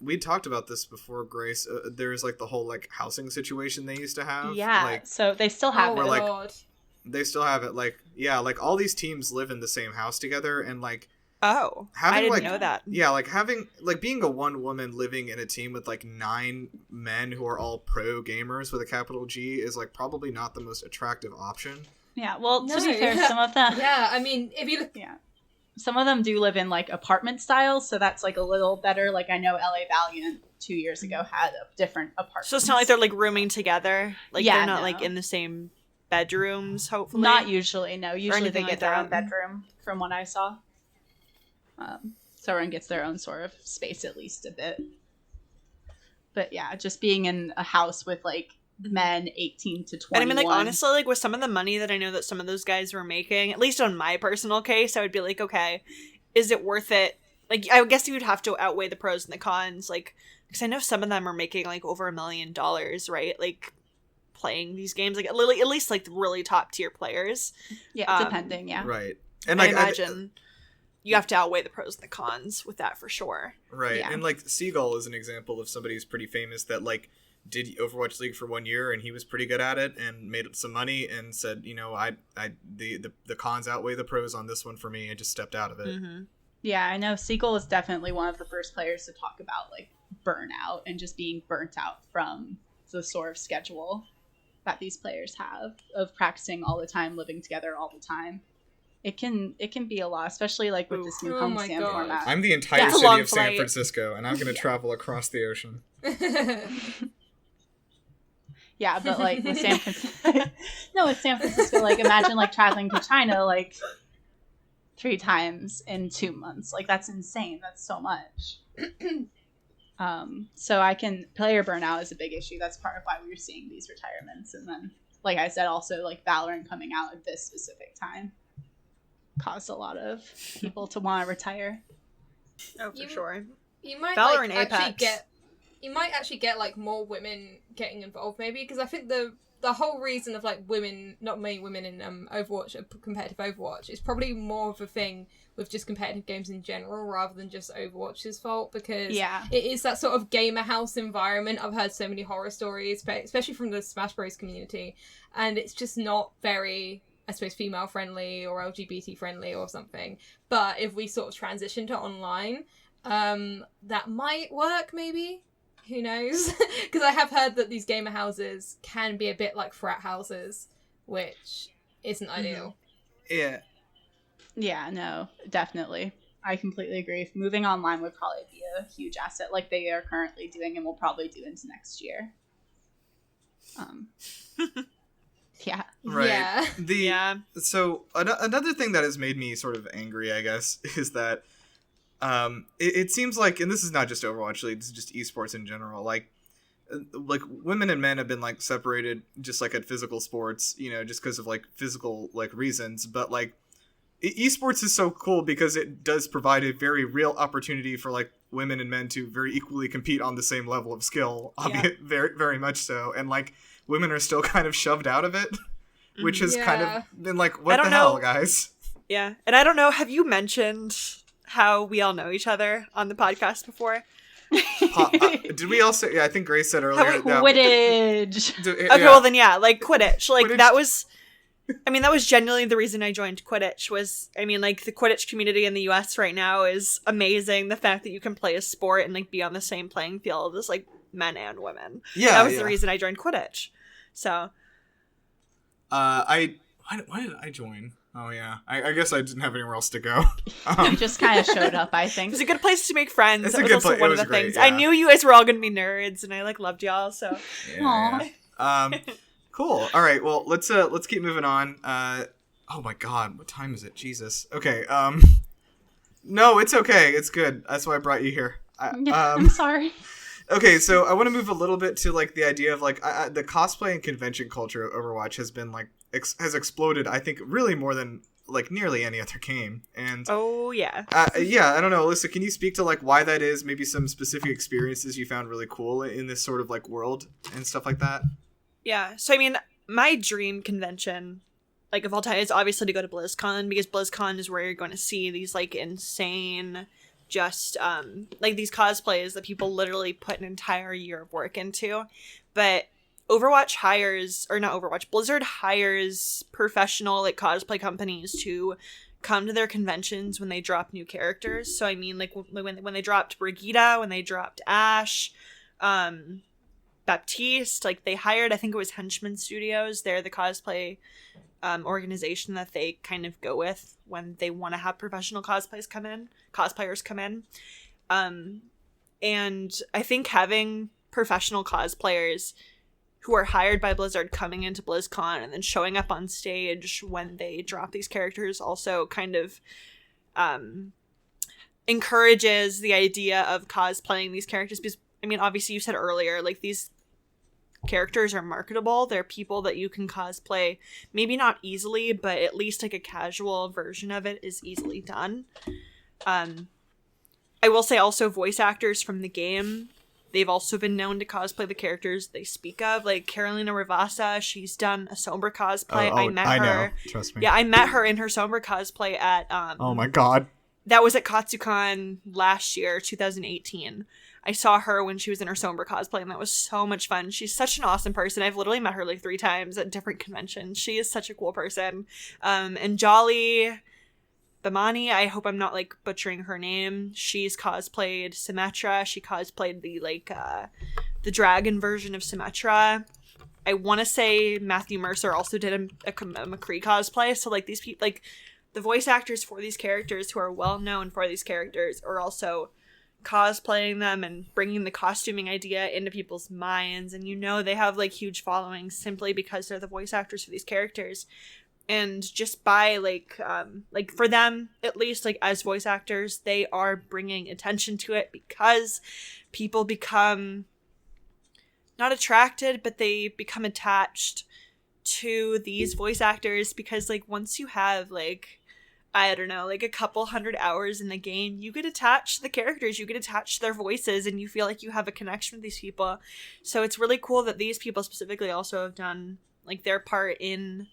Speaker 1: we talked about this before, Grace. There's like the whole like housing situation they used to have.
Speaker 2: Yeah,
Speaker 1: like,
Speaker 2: so they still have
Speaker 1: it.
Speaker 2: it.
Speaker 1: Like, they still have it. Like, yeah, like all these teams live in the same house together, and like,
Speaker 3: I didn't know that.
Speaker 1: Yeah, like being a one woman living in a team with like 9 men who are all pro gamers with a capital G is like probably not the most attractive option.
Speaker 2: Yeah, well, to be fair, some of them.
Speaker 4: Yeah, I mean, if you look.
Speaker 2: Yeah. Some of them do live in like apartment styles, so that's like a little better. Like I know LA Valiant 2 years ago had a different apartment.
Speaker 3: So it's not like they're like rooming together. Like
Speaker 2: yeah,
Speaker 3: they're not like in the same bedrooms, hopefully.
Speaker 2: Not usually, no. Usually they
Speaker 3: like
Speaker 2: get their
Speaker 3: that.
Speaker 2: own bedroom, from what I saw. So everyone gets their own sort of space, at least a bit. But yeah, just being in a house with like men 18 to 21.
Speaker 3: And I mean, like, honestly, like with some of the money that I know that some of those guys were making, at least on my personal case, I would be like, okay, is it worth it? Like, I guess you would have to outweigh the pros and the cons, like, because I know some of them are making like over $1 million, right? Like, playing these games, like at least like really top tier players.
Speaker 2: Yeah, depending, yeah.
Speaker 1: Right. And
Speaker 3: I
Speaker 1: like,
Speaker 3: imagine you have to outweigh the pros and the cons with that for sure.
Speaker 1: Right.
Speaker 2: Yeah.
Speaker 1: And like Seagull is an example of somebody who's pretty famous that like did Overwatch League for 1 year and he was pretty good at it and made some money and said, you know, the cons outweigh the pros on this one for me, and just stepped out of it.
Speaker 3: Mm-hmm.
Speaker 2: Yeah, I know Seagull is definitely one of the first players to talk about like burnout and just being burnt out from the sort of schedule that these players have of practicing all the time, living together all the time. It can be a lot, especially like with this new homestand format.
Speaker 1: I'm the entire
Speaker 3: It's a
Speaker 1: city
Speaker 3: long
Speaker 1: of San
Speaker 3: flight.
Speaker 1: Francisco, and I'm going to travel across the ocean.
Speaker 2: Yeah, but like with San Francisco, with San Francisco, like imagine like traveling to China like 3 times in 2 months. Like that's insane. That's so much. So player burnout is a big issue. That's part of why we were seeing these retirements. And then, like I said, also like Valorant coming out at this specific time caused a lot of people to want to retire.
Speaker 3: Oh, for sure.
Speaker 4: You might
Speaker 3: Valorant
Speaker 4: like, actually
Speaker 3: Apex.
Speaker 4: you might actually get like more women getting involved, maybe, because I think the whole reason of like women, not many women in Overwatch, competitive Overwatch, is probably more of a thing with just competitive games in general rather than just Overwatch's fault, because it is that sort of gamer house environment. I've heard so many horror stories, especially from the Smash Bros community, and it's just not very, I suppose, female friendly or LGBT friendly or something. But if we sort of transition to online, that might work, maybe. Who knows? Because I have heard that these gamer houses can be a bit like frat houses, which isn't ideal.
Speaker 1: Yeah.
Speaker 2: Yeah, no, definitely. I completely agree. Moving online would probably be a huge asset, like they are currently doing and will probably do into next year. Yeah.
Speaker 1: Right.
Speaker 4: Yeah.
Speaker 1: So another thing that has made me sort of angry, I guess, is that it seems like, and this is not just Overwatch League, this is just esports in general, like women and men have been like separated just like at physical sports, you know, just because of like physical like reasons, but like esports is so cool because it does provide a very real opportunity for like women and men to very equally compete on the same level of skill, albeit very, very much so, and like women are still kind of shoved out of it, which has kind of been like, what the hell, guys?
Speaker 3: Yeah, and I don't know, have you mentioned how we all know each other on the podcast before?
Speaker 1: Did we also? Yeah, I think Grace said earlier.
Speaker 2: Quidditch.
Speaker 3: Okay, well then, yeah, like Quidditch. Like Quidditch. That was genuinely the reason I joined Quidditch. Was, I mean, like the Quidditch community in the US right now is amazing. The fact that you can play a sport and like be on the same playing field as like men and women. Yeah, that was the reason I joined Quidditch. So,
Speaker 1: why did I join? Oh, yeah. I guess I didn't have anywhere else to go.
Speaker 2: You just kind of showed up, I think.
Speaker 3: It was a good place to make friends.
Speaker 1: It's
Speaker 3: that
Speaker 1: a
Speaker 3: was
Speaker 1: good
Speaker 3: also
Speaker 1: place.
Speaker 3: one of the things. I knew you guys were all going to be nerds, and I like loved y'all, so.
Speaker 1: Yeah. Cool. All right, well, let's keep moving on. Oh my god, what time is it? Jesus. Okay, no, it's okay. It's good. That's why I brought you here.
Speaker 2: I'm sorry.
Speaker 1: Okay, so I want to move a little bit to like the idea of like the cosplay and convention culture of Overwatch has been like has exploded. I think really more than like nearly any other game. And
Speaker 3: Oh yeah.
Speaker 1: yeah, I don't know, Alyssa, can you speak to like why that is? Maybe some specific experiences you found really cool in this sort of like world and stuff like that.
Speaker 3: Yeah. So I mean, my dream convention, like of all time, is obviously to go to BlizzCon, because BlizzCon is where you're going to see these like insane, just like these cosplays that people literally put an entire year of work into. But Overwatch hires, or not Overwatch, Blizzard hires professional like cosplay companies to come to their conventions when they drop new characters. So I mean, like when they dropped Brigitte, when they dropped Ashe, Baptiste, like they hired, I think it was Henchman Studios. They're the cosplay organization that they kind of go with when they want to have professional cosplayers come in. And I think having professional cosplayers who are hired by Blizzard coming into BlizzCon and then showing up on stage when they drop these characters also kind of encourages the idea of cosplaying these characters, because I mean, obviously you said earlier, like these characters are marketable. They're people that you can cosplay, maybe not easily, but at least like a casual version of it is easily done. I will say also voice actors from the game, they've also been known to cosplay the characters they speak of. Like Carolina Rivasa, she's done a Sombra cosplay. I met her.
Speaker 1: Know. Trust me.
Speaker 3: Yeah, I met her in her Sombra cosplay at
Speaker 1: oh my god.
Speaker 3: That was at KatsuCon last year, 2018. I saw her when she was in her Sombra cosplay, and that was so much fun. She's such an awesome person. I've literally met her like 3 times at different conventions. She is such a cool person. And Jolly Bamani, I hope I'm not like butchering her name. She's cosplayed Symmetra. She cosplayed the dragon version of Symmetra. I want to say Matthew Mercer also did a McCree cosplay. So like these people, like the voice actors for these characters who are well known for these characters are also cosplaying them and bringing the costuming idea into people's minds. And you know, they have like huge followings simply because they're the voice actors for these characters. And just by like for them, at least like as voice actors, they are bringing attention to it because people become not attracted, but they become attached to these voice actors, because like once you have like, I don't know, like a couple 100 hours in the game, you get attached to the characters, you get attached to their voices, and you feel like you have a connection with these people. So it's really cool that these people specifically also have done like their part in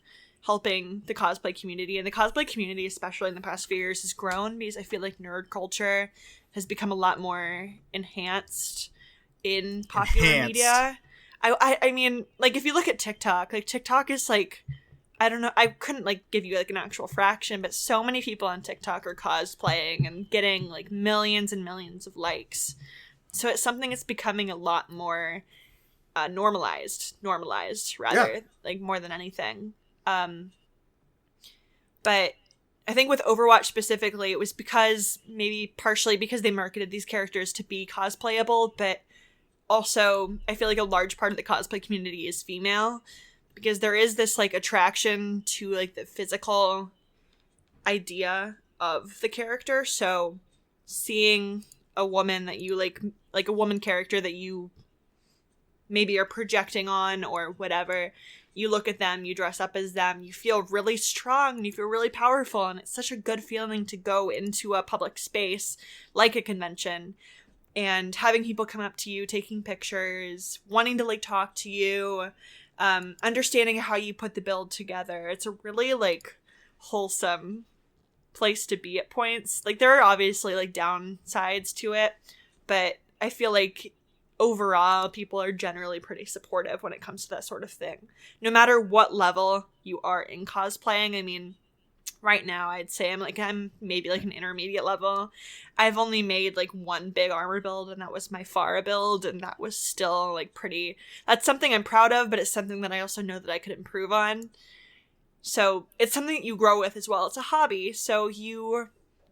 Speaker 3: helping the cosplay community. And the cosplay community, especially in the past few years, has grown because I feel like nerd culture has become a lot more enhanced in popular media. I mean, like if you look at TikTok, like TikTok is like, I don't know, I couldn't like give you like an actual fraction, but so many people on TikTok are cosplaying and getting like millions and millions of likes. So it's something that's becoming a lot more normalized rather, yeah. Like more than anything. But I think with Overwatch specifically, it was because maybe partially because they marketed these characters to be cosplayable, but also I feel like a large part of the cosplay community is female, because there is this like attraction to like the physical idea of the character. So seeing a woman that you like a woman character that you maybe are projecting on or whatever, you look at them, you dress up as them, you feel really strong and you feel really powerful, and it's such a good feeling to go into a public space like a convention and having people come up to you, taking pictures, wanting to like talk to you, understanding how you put the build together. It's a really like wholesome place to be at points. Like there are obviously like downsides to it, but I feel like overall people are generally pretty supportive when it comes to that sort of thing, no matter what level you are in cosplaying. I mean, right now I'd say I'm maybe like an intermediate level. I've only made like one big armor build, and that was my Pharah build, and that was still like pretty, that's something I'm proud of, but it's something that I also know that I could improve on. So it's something that you grow with as well. It's a hobby, so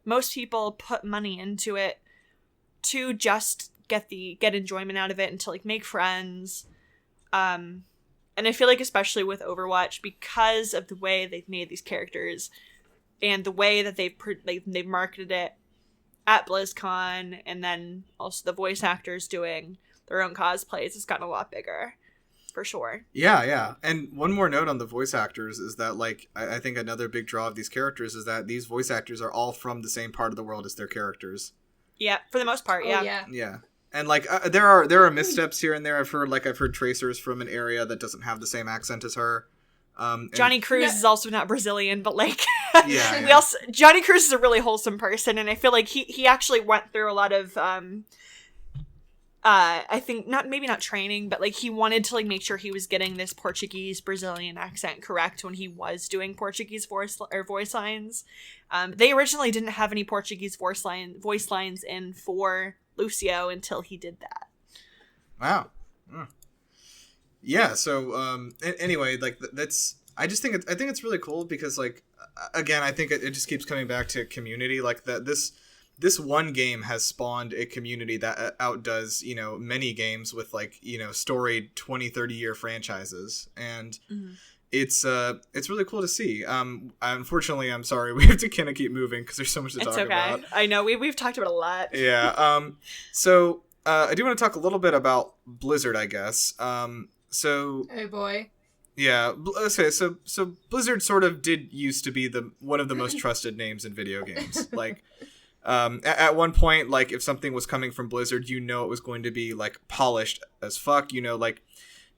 Speaker 3: most people put money into it to just get enjoyment out of it and to like make friends. And I feel like especially with Overwatch, because of the way they've made these characters and the way that they've marketed it at BlizzCon, and then also the voice actors doing their own cosplays has gotten a lot bigger, for sure.
Speaker 1: Yeah. And one more note on the voice actors is that, like, I think another big draw of these characters is that these voice actors are all from the same part of the world as their characters.
Speaker 3: Yeah, for the most part, yeah.
Speaker 4: Oh, yeah.
Speaker 1: Yeah. And, like, there are missteps here and there. I've heard Tracer's from an area that doesn't have the same accent as her.
Speaker 3: Johnny Cruz is also not Brazilian, but, like,
Speaker 1: yeah.
Speaker 3: Johnny Cruz is a really wholesome person, and I feel like he actually went through a lot of, I think, maybe not training, but, like, he wanted to, like, make sure he was getting this Portuguese Brazilian accent correct when he was doing Portuguese voice lines. They originally didn't have any Portuguese voice lines in for Lucio until he did that.
Speaker 1: Wow. Yeah. So, anyway, like I think it's really cool because, like, again, I think it just keeps coming back to community. Like this one game has spawned a community that outdoes, many games with, like, storied 20, 30-year franchises. And it's really cool to see. Unfortunately, I'm sorry, we have to kind of keep moving because there's so much to talk about.
Speaker 3: I know, we've talked about a lot.
Speaker 1: Yeah. So I do want to talk a little bit about Blizzard, I guess. Oh
Speaker 4: boy.
Speaker 1: Yeah. Okay. So Blizzard sort of did used to be one of the most trusted names in video games. Like, at one point, like, if something was coming from Blizzard, it was going to be, like, polished as fuck. Like,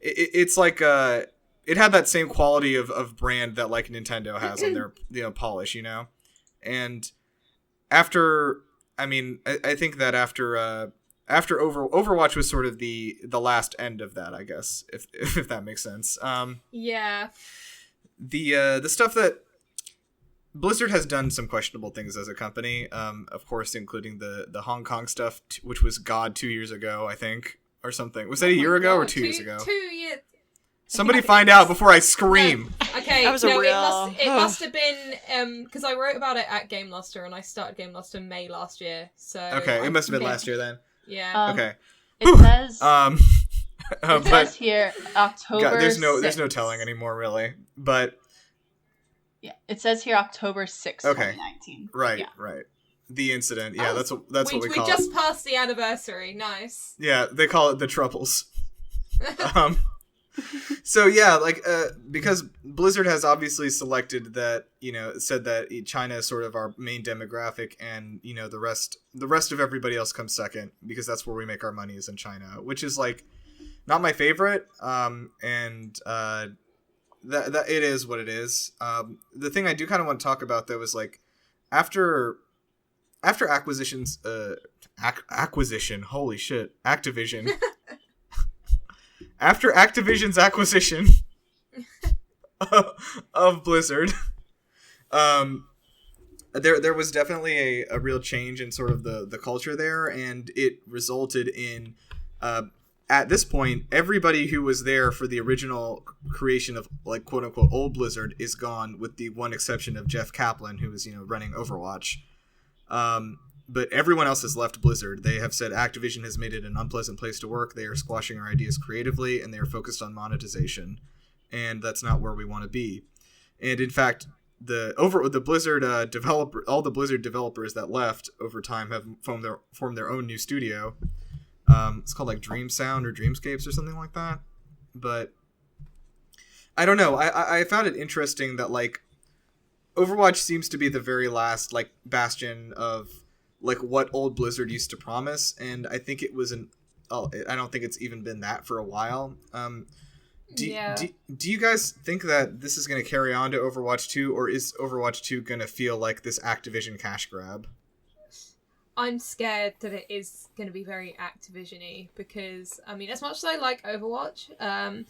Speaker 1: it's like it had that same quality of brand that, like, Nintendo has on their polish. And after, I think that after Overwatch was sort of the last end of that, I guess, if that makes sense.
Speaker 4: Yeah.
Speaker 1: The stuff that Blizzard has done some questionable things as a company, of course, including the Hong Kong stuff, which was 2 years ago, I think, or something. Was that a year ago or 2 years ago?
Speaker 4: 2 years.
Speaker 1: Somebody find out before I scream.
Speaker 4: Okay,
Speaker 3: that was
Speaker 4: it must have been because I wrote about it at GameLuster and I started GameLuster May last year. So
Speaker 1: okay, it must have been last year then.
Speaker 4: Yeah.
Speaker 1: Okay.
Speaker 2: It says.
Speaker 1: It
Speaker 2: says here October.
Speaker 1: God, there's no
Speaker 2: 6th.
Speaker 1: telling anymore, really. But
Speaker 2: yeah, it says here October 6th, 2019.
Speaker 1: Right,
Speaker 2: yeah.
Speaker 1: right. The incident. Yeah, that's what we call it.
Speaker 4: We just passed the anniversary. Nice.
Speaker 1: Yeah, they call it the Troubles. So yeah, like because Blizzard has obviously selected that, said that China is sort of our main demographic, and the rest of everybody else comes second because that's where we make our money is in China, which is, like, not my favorite. And that it is what it is. The thing I do kind of want to talk about though is, like, after acquisitions, acquisition, holy shit, Activision. After Activision's acquisition of Blizzard, there was definitely a real change in sort of the culture there, and it resulted in, at this point, everybody who was there for the original creation of, like, quote-unquote old Blizzard is gone, with the one exception of Jeff Kaplan, who was, running Overwatch. But everyone else has left Blizzard. They have said Activision has made it an unpleasant place to work. They are squashing our ideas creatively, and they are focused on monetization. And that's not where we want to be. And in fact, all the Blizzard developers that left over time have formed their own new studio. It's called, like, Dream Sound or Dreamscapes or something like that. But I don't know. I found it interesting that, like, Overwatch seems to be the very last, like, bastion of, like, what old Blizzard used to promise, and I think it was I don't think it's even been that for a while. Do you guys think that this is going to carry on to Overwatch 2, or is Overwatch 2 going to feel like this Activision cash grab?
Speaker 4: I'm scared that it is going to be very Activision-y because, as much as I like Overwatch,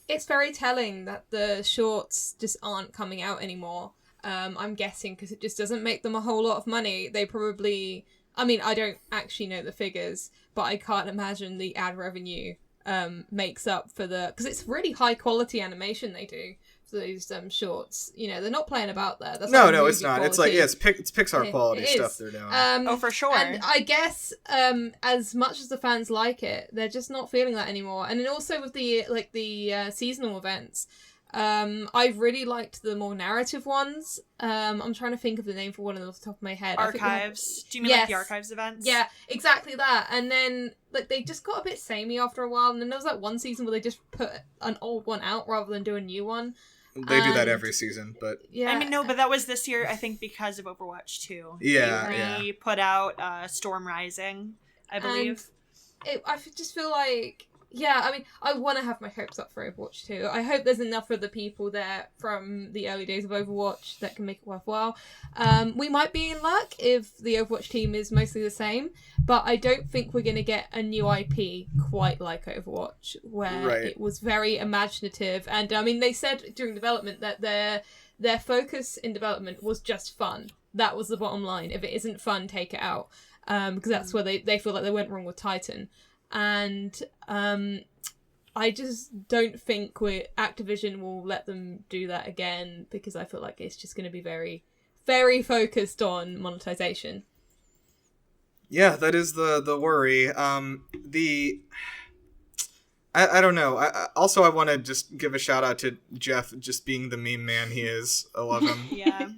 Speaker 4: it's very telling that the shorts just aren't coming out anymore. I'm guessing because it just doesn't make them a whole lot of money. They probably... I don't actually know the figures, but I can't imagine the ad revenue makes up for the... Because it's really high-quality animation they do for those shorts. They're not playing about there. That's
Speaker 1: no, it's not. Quality. It's like, it's Pixar quality stuff they're doing.
Speaker 3: Oh, for sure.
Speaker 4: And I guess as much as the fans like it, they're just not feeling that anymore. And then also with the seasonal events... I've really liked the more narrative ones. I'm trying to think of the name for one of them off the top of my head.
Speaker 3: Archives. Do you mean like the Archives events?
Speaker 4: Yeah, exactly that. And then like they just got a bit samey after a while, and then there was like one season where they just put an old one out rather than do a new one.
Speaker 1: They do that every season, but
Speaker 4: yeah,
Speaker 3: I mean, no, but that was this year, I think, because of Overwatch 2.
Speaker 1: Yeah,
Speaker 3: They put out Storm Rising, I believe.
Speaker 4: I just feel like, yeah, I mean, I want to have my hopes up for Overwatch 2. I hope there's enough of the people there from the early days of Overwatch that can make it worthwhile. We might be in luck if the Overwatch team is mostly the same, but I don't think we're going to get a new IP quite like Overwatch, where it was very imaginative. And, I mean, they said during development that their focus in development was just fun. That was the bottom line. If it isn't fun, take it out. Because that's where they feel like they went wrong with Titan. And I just don't think Activision will let them do that again, because I feel like it's just going to be very, very focused on monetization.
Speaker 1: Yeah, that is the worry. I don't know. I want to just give a shout out to Jeff, just being the meme man he is. I love him.
Speaker 3: Yeah.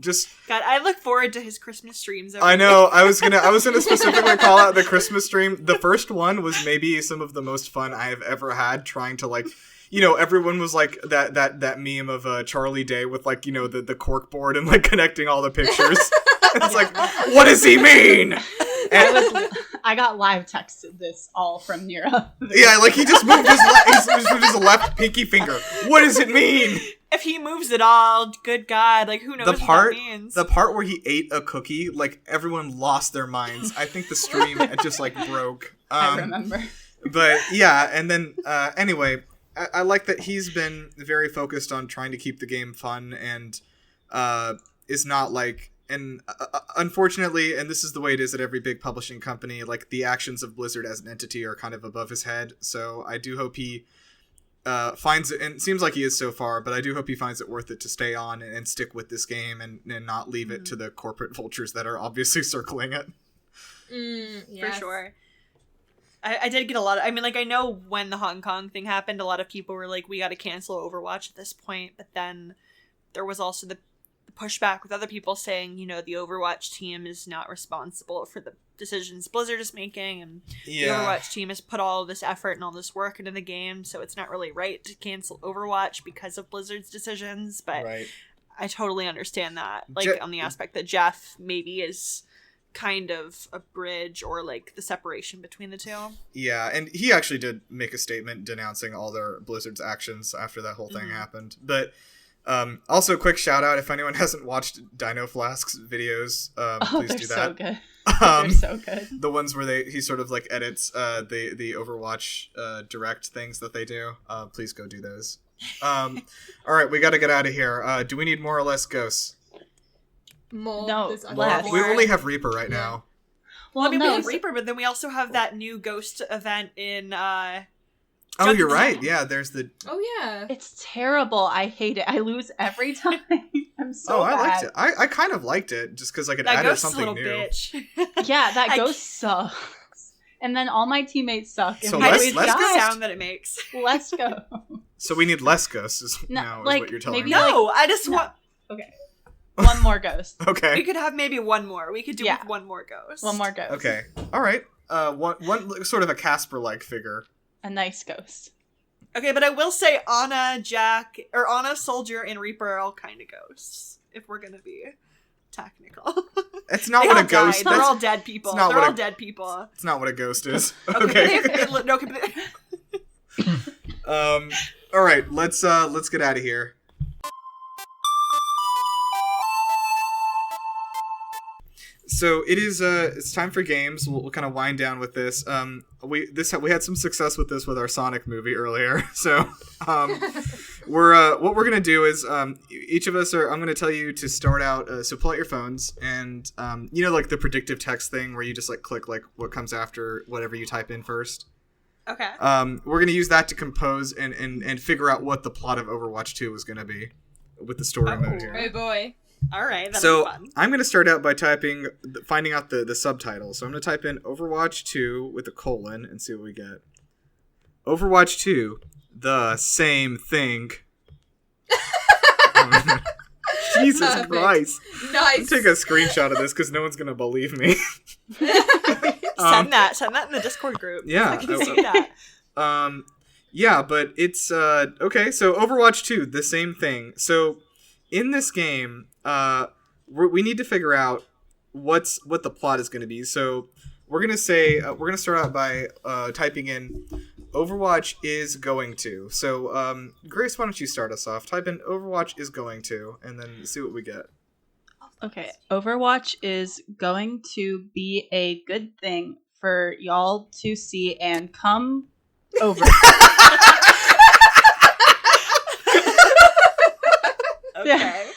Speaker 1: Just
Speaker 3: God, I look forward to his Christmas streams.
Speaker 1: I know. I was gonna specifically call out the Christmas stream. The first one was maybe some of the most fun I have ever had, trying to like, everyone was like that meme of Charlie Day with like, the cork board and like connecting all the pictures. It's like, what does he mean? And
Speaker 2: I got live texted this all from Nirav.
Speaker 1: Yeah, like he just moved his left pinky finger. What does it mean?
Speaker 3: If he moves at all, good God, like who knows what that means?
Speaker 1: The part where he ate a cookie, like everyone lost their minds. I think the stream just like broke.
Speaker 2: I remember.
Speaker 1: But yeah, and then anyway, I like that he's been very focused on trying to keep the game fun and is not like. And unfortunately, and this is the way it is at every big publishing company, like the actions of Blizzard as an entity are kind of above his head. So I do hope he finds it, and it seems like he is so far, but I do hope he finds it worth it to stay on and stick with this game and not leave it to the corporate vultures that are obviously circling it.
Speaker 3: For sure. I did get a lot of, I mean, like, I know when the Hong Kong thing happened, a lot of people were like, we got to cancel Overwatch at this point, but then there was also the pushback with other people saying, the Overwatch team is not responsible for the decisions Blizzard is making, and the Overwatch team has put all this effort and all this work into the game, so it's not really right to cancel Overwatch because of Blizzard's decisions, but I totally understand that, like, on the aspect that Jeff maybe is kind of a bridge or, like, the separation between the two.
Speaker 1: Yeah, and he actually did make a statement denouncing all their Blizzard's actions after that whole thing happened, but also, quick shout out if anyone hasn't watched Dino Flask's videos, please do that.
Speaker 2: So good. They're so good.
Speaker 1: The ones where he sort of like edits the Overwatch direct things that they do. Please go do those. All right, we got to get out of here. Do we need more or less ghosts?
Speaker 2: No,
Speaker 1: less. We only have Reaper right now.
Speaker 3: Well, I mean, we have Reaper, but then we also have that new ghost event in
Speaker 1: Oh, you're right. Yeah, there's the...
Speaker 4: Oh, yeah.
Speaker 2: It's terrible. I hate it. I lose every time. I'm so bad.
Speaker 1: I liked it. I kind of liked it, just because like it added something new.
Speaker 3: Bitch.
Speaker 2: Yeah, that ghost sucks. And then all my teammates suck.
Speaker 1: So
Speaker 3: I just like the sound that it makes.
Speaker 2: Let's go.
Speaker 1: So we need less ghosts is what you're telling me.
Speaker 3: No, I just want...
Speaker 2: Okay. One more ghost.
Speaker 1: Okay.
Speaker 3: We could have maybe one more. We could do with one more ghost.
Speaker 2: One more ghost.
Speaker 1: Okay. All right. One sort of a Casper-like figure.
Speaker 2: A nice ghost.
Speaker 3: Okay, but I will say Anna, Jack, or Anna, Soldier, and Reaper are all kind of ghosts, if we're gonna be technical.
Speaker 1: It's not what a ghost is.
Speaker 3: They're all dead people. They're all dead people.
Speaker 1: It's not what a ghost is.
Speaker 3: Okay.
Speaker 1: All right, let's get out of here. So it is. It's time for games. We'll kind of wind down with this. We had some success with this with our Sonic movie earlier. So what we're gonna do is each of us are. I'm gonna tell you to start out. So pull out your phones and like the predictive text thing where you just like click like what comes after whatever you type in first.
Speaker 3: Okay.
Speaker 1: We're gonna use that to compose and figure out what the plot of Overwatch 2 is gonna be with the story mode here.
Speaker 4: Oh boy.
Speaker 3: All right, that'll
Speaker 1: so
Speaker 3: be fun.
Speaker 1: I'm going to start out by finding out the subtitle. So I'm going to type in Overwatch 2 with a colon and see what we get. Overwatch 2, the same thing. Jesus
Speaker 4: Perfect.
Speaker 1: Christ.
Speaker 4: Nice.
Speaker 1: Take a screenshot of this because no one's going to believe me.
Speaker 3: Send that in the Discord group.
Speaker 1: Yeah.
Speaker 3: I can see that.
Speaker 1: Yeah, but it's okay. So Overwatch 2, the same thing. So in this game, we need to figure out what the plot is going to be. So we're gonna start out by typing in Overwatch is going to. So Grace, why don't you start us off? Type in Overwatch is going to, and then see what we get.
Speaker 2: Okay, Overwatch is going to be a good thing for y'all to see and come over.
Speaker 3: Okay.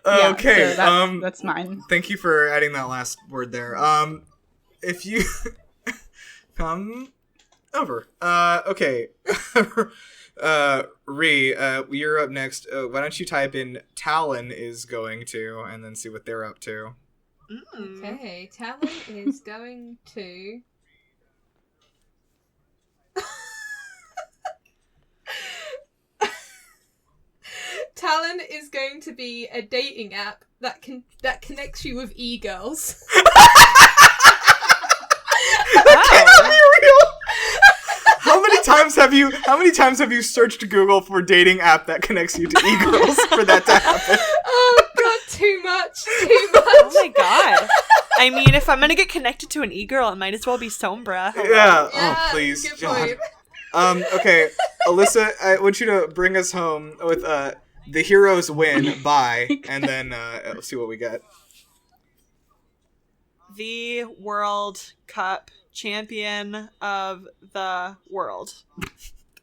Speaker 2: Yeah,
Speaker 1: Okay.
Speaker 2: so that's mine.
Speaker 1: Thank you for adding that last word there. If you come over. Okay. You're up next. Why don't you type in Talon is going to, and then see what they're up to.
Speaker 4: Okay, Talon is going to... Talon is going to be a dating app that connects you with e-girls.
Speaker 1: How many times have you searched Google for dating app that connects you to e-girls for that to happen?
Speaker 4: Oh god, too much.
Speaker 3: Oh my god. I mean, if I'm gonna get connected to an e-girl, it might as well be Sombra. Hello.
Speaker 1: Yeah.
Speaker 4: Yeah,
Speaker 1: Oh, please.
Speaker 4: good
Speaker 1: God.
Speaker 4: point.
Speaker 1: Okay. Alyssa, I want you to bring us home with the heroes win by, and then let's see what we get.
Speaker 3: The World Cup champion of the world.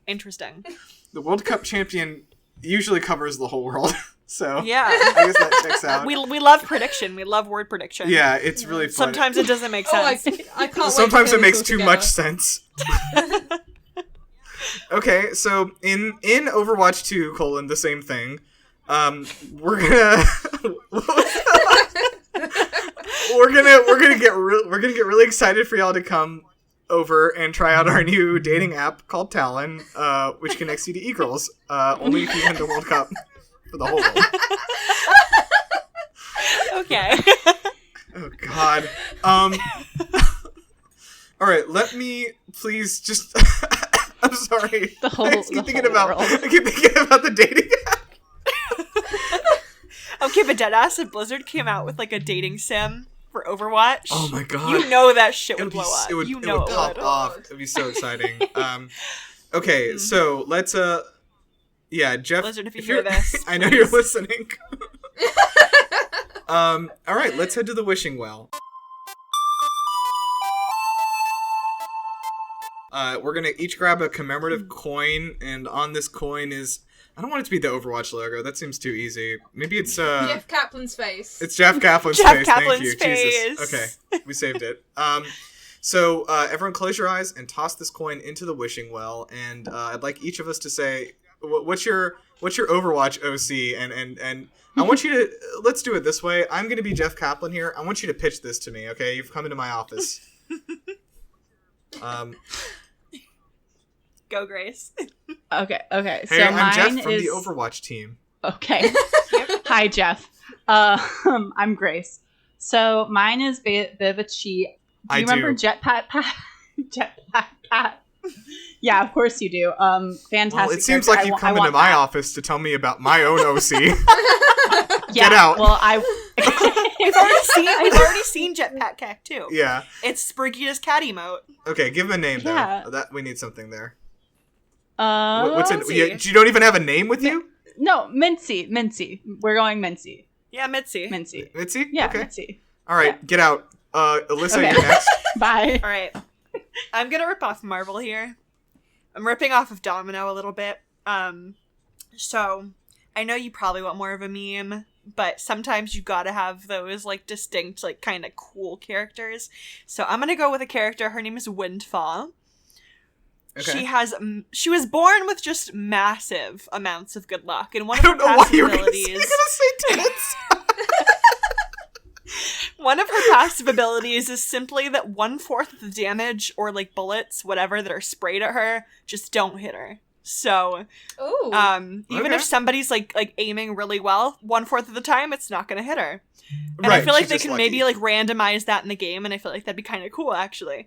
Speaker 3: Interesting.
Speaker 1: The World Cup champion usually covers the whole world, so
Speaker 3: Yeah.
Speaker 1: I guess that checks out.
Speaker 3: We love prediction. We love word prediction.
Speaker 1: Yeah, it's really fun.
Speaker 3: Sometimes it doesn't make
Speaker 4: Oh,
Speaker 3: sense.
Speaker 4: I can't wait
Speaker 1: Sometimes
Speaker 4: to
Speaker 1: it
Speaker 4: put
Speaker 1: makes
Speaker 4: this
Speaker 1: too
Speaker 4: all
Speaker 1: much
Speaker 4: together.
Speaker 1: sense. Okay, so in Overwatch 2, the same thing, we're gonna we're gonna get really excited for y'all to come over and try out our new dating app called Talon, which connects you to e-girls. Only if you win the World Cup for the whole world.
Speaker 3: Okay.
Speaker 1: Oh God. All right, let me please just. I'm sorry. I keep thinking about the dating app.
Speaker 3: Okay, but deadass, if Blizzard came out with like a dating sim for Overwatch,
Speaker 1: Oh my God.
Speaker 3: you know that shit would
Speaker 1: It
Speaker 3: blow up.
Speaker 1: would,
Speaker 3: You
Speaker 1: it
Speaker 3: know
Speaker 1: would
Speaker 3: it
Speaker 1: pop
Speaker 3: would.
Speaker 1: off. It'd be so exciting. Okay, so let's yeah, Jeff.
Speaker 3: Blizzard, if you
Speaker 1: you're-
Speaker 3: hear this,
Speaker 1: I know you're listening. All right, let's head to the wishing well. We're gonna each grab a commemorative coin, and on this coin is, I don't want it to be the Overwatch logo. That seems too easy. Maybe it's
Speaker 4: Jeff Kaplan's face.
Speaker 1: It's Jeff Kaplan's
Speaker 3: Jeff
Speaker 1: face.
Speaker 3: Kaplan's
Speaker 1: Thank you.
Speaker 3: face.
Speaker 1: Jesus. Okay, we saved it. So everyone close your eyes and toss this coin into the wishing well, and I'd like each of us to say what's your Overwatch OC, and I want you to, let's do it this way. I'm going to be Jeff Kaplan here. I want you to pitch this to me, okay? You've come into my office.
Speaker 3: Go, Grace.
Speaker 2: Okay.
Speaker 1: Hey,
Speaker 2: So
Speaker 1: I'm
Speaker 2: mine
Speaker 1: Jeff from
Speaker 2: is
Speaker 1: the Overwatch team.
Speaker 2: okay. Hi, Jeff. I'm Grace. So mine is Vivachi. Do you remember Jetpack Pat? Jetpack Pat. Yeah, of course you do. Fantastic.
Speaker 1: Well, it seems
Speaker 2: character.
Speaker 1: like you've
Speaker 2: I
Speaker 1: come
Speaker 2: want
Speaker 1: into my
Speaker 2: that.
Speaker 1: office to tell me about my own OC.
Speaker 2: Yeah,
Speaker 1: Get out.
Speaker 2: Well,
Speaker 3: We've already seen Jetpack Cack too.
Speaker 1: Yeah.
Speaker 3: It's Brigida's cat emote.
Speaker 1: Okay, give him a name,
Speaker 2: Yeah.
Speaker 1: though. That we need something there.
Speaker 2: What's
Speaker 1: What's
Speaker 3: Mincy.
Speaker 1: you don't even have a name with you?
Speaker 2: No, Mincy. We're going Mincy.
Speaker 3: Yeah, Mitzi.
Speaker 2: Mincy.
Speaker 1: Mitzi?
Speaker 2: Yeah,
Speaker 1: Okay.
Speaker 2: Mincy.
Speaker 1: All right,
Speaker 2: Yeah.
Speaker 1: get out. Alyssa,
Speaker 2: Okay.
Speaker 1: you're next.
Speaker 2: Bye.
Speaker 3: All right. I'm gonna rip off Marvel here. I'm ripping off of Domino a little bit. So I know you probably want more of a meme, but sometimes you gotta have those like distinct, like kind of cool characters. So I'm gonna go with a character. Her name is Windfall.
Speaker 1: Okay.
Speaker 3: She was born with just massive amounts of good luck, and one
Speaker 1: I
Speaker 3: of her
Speaker 1: don't know why you were
Speaker 3: passive
Speaker 1: going to
Speaker 3: abilities.
Speaker 1: say tits.
Speaker 3: One of her passive abilities is simply that 1/4 of the damage or like bullets, whatever, that are sprayed at her, just don't hit her. So,
Speaker 4: Ooh.
Speaker 3: even if somebody's like aiming really well, 1/4 of the time it's not gonna hit her. And
Speaker 1: Right,
Speaker 3: I feel like
Speaker 1: she's
Speaker 3: they
Speaker 1: just
Speaker 3: can
Speaker 1: lucky.
Speaker 3: maybe like randomize that in the game, and I feel like that'd be kind of cool actually.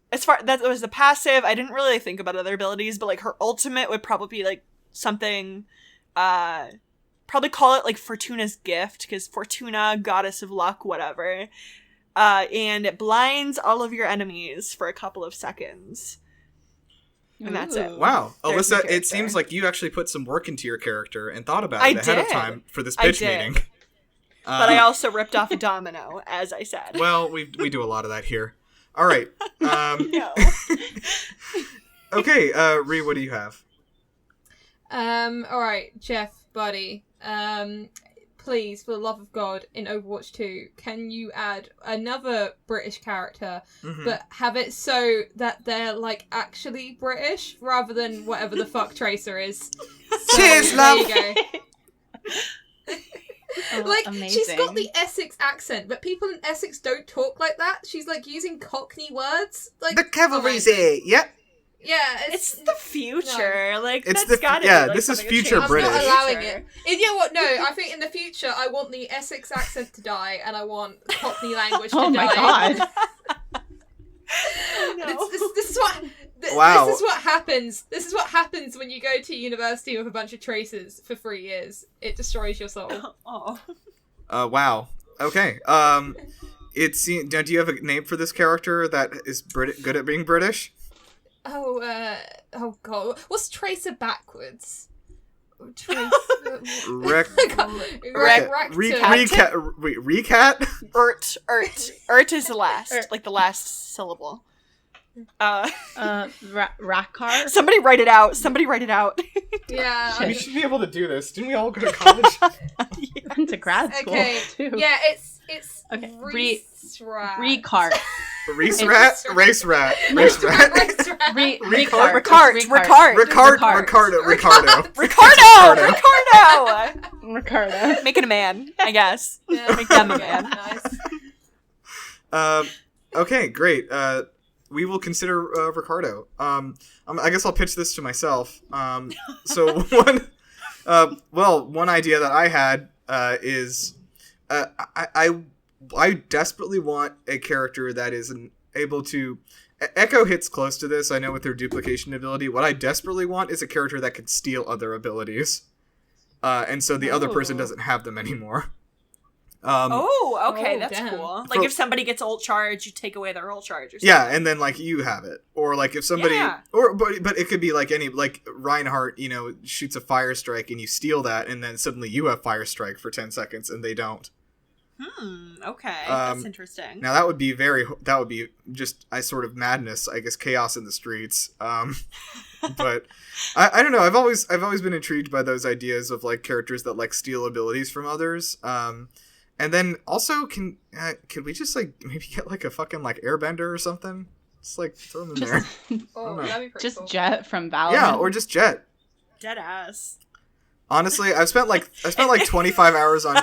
Speaker 3: As far that was the passive, I didn't really think about other abilities, but like her ultimate would probably be like something, probably call it like Fortuna's Gift, because Fortuna, goddess of luck, whatever. And it blinds all of your enemies for a couple of seconds. And that's it.
Speaker 2: Ooh.
Speaker 1: Wow,
Speaker 3: There's my
Speaker 1: Alyssa,
Speaker 3: character.
Speaker 1: it seems like you actually put some work into your character and thought about
Speaker 3: I
Speaker 1: it ahead of
Speaker 3: did.
Speaker 1: time for this
Speaker 3: I
Speaker 1: pitch
Speaker 3: did.
Speaker 1: meeting.
Speaker 3: But I also ripped off a domino, as I said.
Speaker 1: Well, we do a lot of that here. All right.
Speaker 3: No.
Speaker 1: Okay, Ree, what do you have?
Speaker 4: All right, Jeff, buddy. Please, for the love of God, in Overwatch 2, can you add another British character,
Speaker 1: Mhm.
Speaker 4: but have it so that they're like actually British rather than whatever the fuck Tracer is? So,
Speaker 1: Cheers,
Speaker 4: there
Speaker 1: love.
Speaker 4: you go.
Speaker 2: Oh,
Speaker 4: Like,
Speaker 2: amazing.
Speaker 4: she's got the Essex accent, but people in Essex don't talk like that. She's like using Cockney words. Like
Speaker 1: The cavalry's
Speaker 4: oh my-
Speaker 1: here. Yep.
Speaker 4: Yeah,
Speaker 3: It's the future. Like,
Speaker 1: It's
Speaker 3: that's
Speaker 1: the-
Speaker 3: gotta
Speaker 1: yeah,
Speaker 3: be, like,
Speaker 1: this is
Speaker 3: something
Speaker 1: future
Speaker 3: that
Speaker 4: I'm
Speaker 3: changes
Speaker 1: British.
Speaker 4: not
Speaker 3: the
Speaker 4: allowing
Speaker 3: future.
Speaker 4: it. And you know what? No, I think in the future I want the Essex accent to die, and I want Cockney language to
Speaker 2: Oh my
Speaker 4: die.
Speaker 2: god.
Speaker 3: No.
Speaker 4: This is what.
Speaker 1: Wow.
Speaker 4: This is what happens. This is what happens when you go to university with a bunch of tracers for 3 years. It destroys your soul.
Speaker 3: Oh.
Speaker 1: Wow. Okay. Do you have a name for this character that is good at being British?
Speaker 4: Oh god. What's Tracer backwards? Tracer.
Speaker 1: Rec.
Speaker 4: Rector.
Speaker 1: Recat.
Speaker 3: Ert is the last,
Speaker 2: Ert.
Speaker 3: like the last syllable.
Speaker 2: Rakkar?
Speaker 3: Somebody write it out.
Speaker 4: Yeah.
Speaker 1: We should be able to do this. Didn't we all go to college?
Speaker 2: Went to grad school
Speaker 4: Okay.
Speaker 2: too.
Speaker 4: Yeah, it's
Speaker 2: Okay.
Speaker 4: Resurrect.
Speaker 2: Recart.
Speaker 1: Race rat. Race rat. Race rat.
Speaker 2: Ricard.
Speaker 1: Ricardo.
Speaker 3: Ricardo. Make it a man, I guess.
Speaker 4: Yeah.
Speaker 3: Make them a man.
Speaker 4: Nice.
Speaker 1: Okay, great. We will consider Ricardo. I guess I'll pitch this to myself. So one idea that I had is I desperately want a character that is able to. Echo hits close to this, I know, with their duplication ability. What I desperately want is a character that can steal other abilities. And so the other person doesn't have them anymore.
Speaker 3: Okay,
Speaker 4: Oh,
Speaker 3: that's
Speaker 4: damn.
Speaker 3: cool. Like, if somebody gets ult charge, you take away their ult charge or something.
Speaker 1: Yeah, and then like you have it, or like if somebody,
Speaker 3: Yeah.
Speaker 1: but it could be like any, like Reinhardt, shoots a fire strike and you steal that, and then suddenly you have fire strike for 10 seconds and they don't.
Speaker 3: Okay, that's interesting.
Speaker 1: Now that would be just sort of madness, I guess, chaos in the streets. But I don't know. I've always been intrigued by those ideas of like characters that like steal abilities from others. And then also can we just like maybe get like a fucking like airbender or something? Just like throw them in there.
Speaker 4: Oh, that'd be pretty
Speaker 2: Just
Speaker 4: cool.
Speaker 2: Jet from Valorant.
Speaker 1: Yeah, or just Jet.
Speaker 3: Dead ass.
Speaker 1: Honestly, I spent like 25 hours on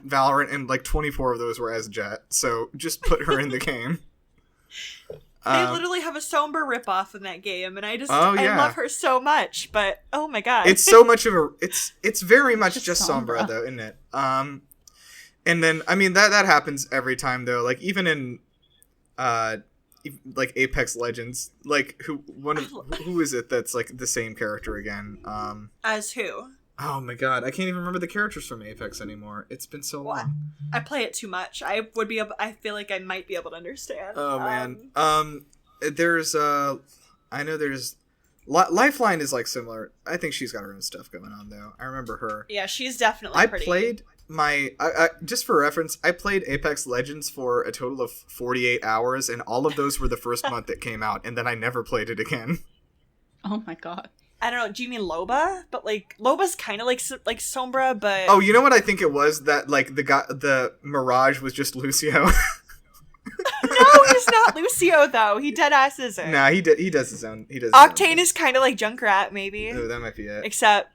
Speaker 1: Valorant, and like 24 of those were as Jet. So just put her in the game.
Speaker 3: They literally have a Sombra ripoff in that game, and I
Speaker 1: yeah.
Speaker 3: love her so much. But oh my god,
Speaker 1: It's so much of a it's very much
Speaker 2: Just
Speaker 1: just Sombra
Speaker 2: Sombra.
Speaker 1: though, isn't it? And then I mean that happens every time though. Like even in like Apex Legends, like who is it that's like the same character again?
Speaker 3: as who?
Speaker 1: Oh my god, I can't even remember the characters from Apex anymore. It's been so
Speaker 3: What?
Speaker 1: long.
Speaker 3: I play it too much. I feel like I might be able to understand.
Speaker 1: Oh man. There's I know there's Lifeline is like similar. I think she's got her own stuff going on though. I remember her.
Speaker 3: Yeah, she's definitely.
Speaker 1: I
Speaker 3: pretty.
Speaker 1: played I just for reference, I played Apex Legends for a total of 48 hours, and all of those were the first month it came out, and then I never played it again.
Speaker 2: Oh my god.
Speaker 3: I don't know. Do you mean Loba? But like Loba's kind of like Sombra, but
Speaker 1: Oh, you know what I think it was? That like the Mirage was just Lucio.
Speaker 3: no, he's not Lucio though. He dead ass isn't.
Speaker 1: Nah, he does his own. He does.
Speaker 3: Octane is kind of like Junkrat, maybe.
Speaker 1: Oh, that might be it.
Speaker 3: Except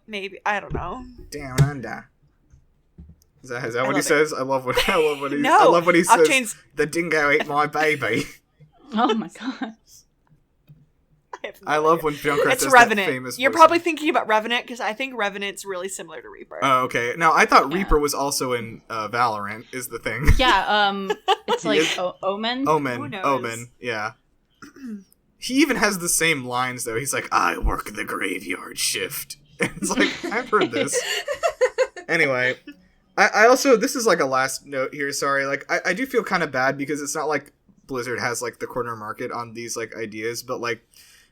Speaker 3: maybe I don't know.
Speaker 1: Down under. Is that what he
Speaker 3: love
Speaker 1: says? I love what he.
Speaker 3: No,
Speaker 1: I love what he says.
Speaker 3: Octane's
Speaker 1: The dingo ate my baby.
Speaker 2: Oh my god.
Speaker 1: I love when Junkrat
Speaker 3: It's
Speaker 1: does
Speaker 3: Revenant.
Speaker 1: that famous
Speaker 3: You're
Speaker 1: voice.
Speaker 3: probably thinking about Revenant because I think Revenant's really similar to Reaper.
Speaker 1: Oh, okay. Now, I thought
Speaker 2: Yeah.
Speaker 1: Reaper was also in Valorant, is the thing.
Speaker 2: Yeah, it's like Omen.
Speaker 1: Omen.
Speaker 3: Who knows?
Speaker 1: Omen, yeah. He even has the same lines, though. He's like, I work the graveyard shift. And it's like, I've heard this. Anyway, I also, this is like a last note here, sorry. Like, I do feel kind of bad because it's not like Blizzard has like the corner market on these like ideas, but like,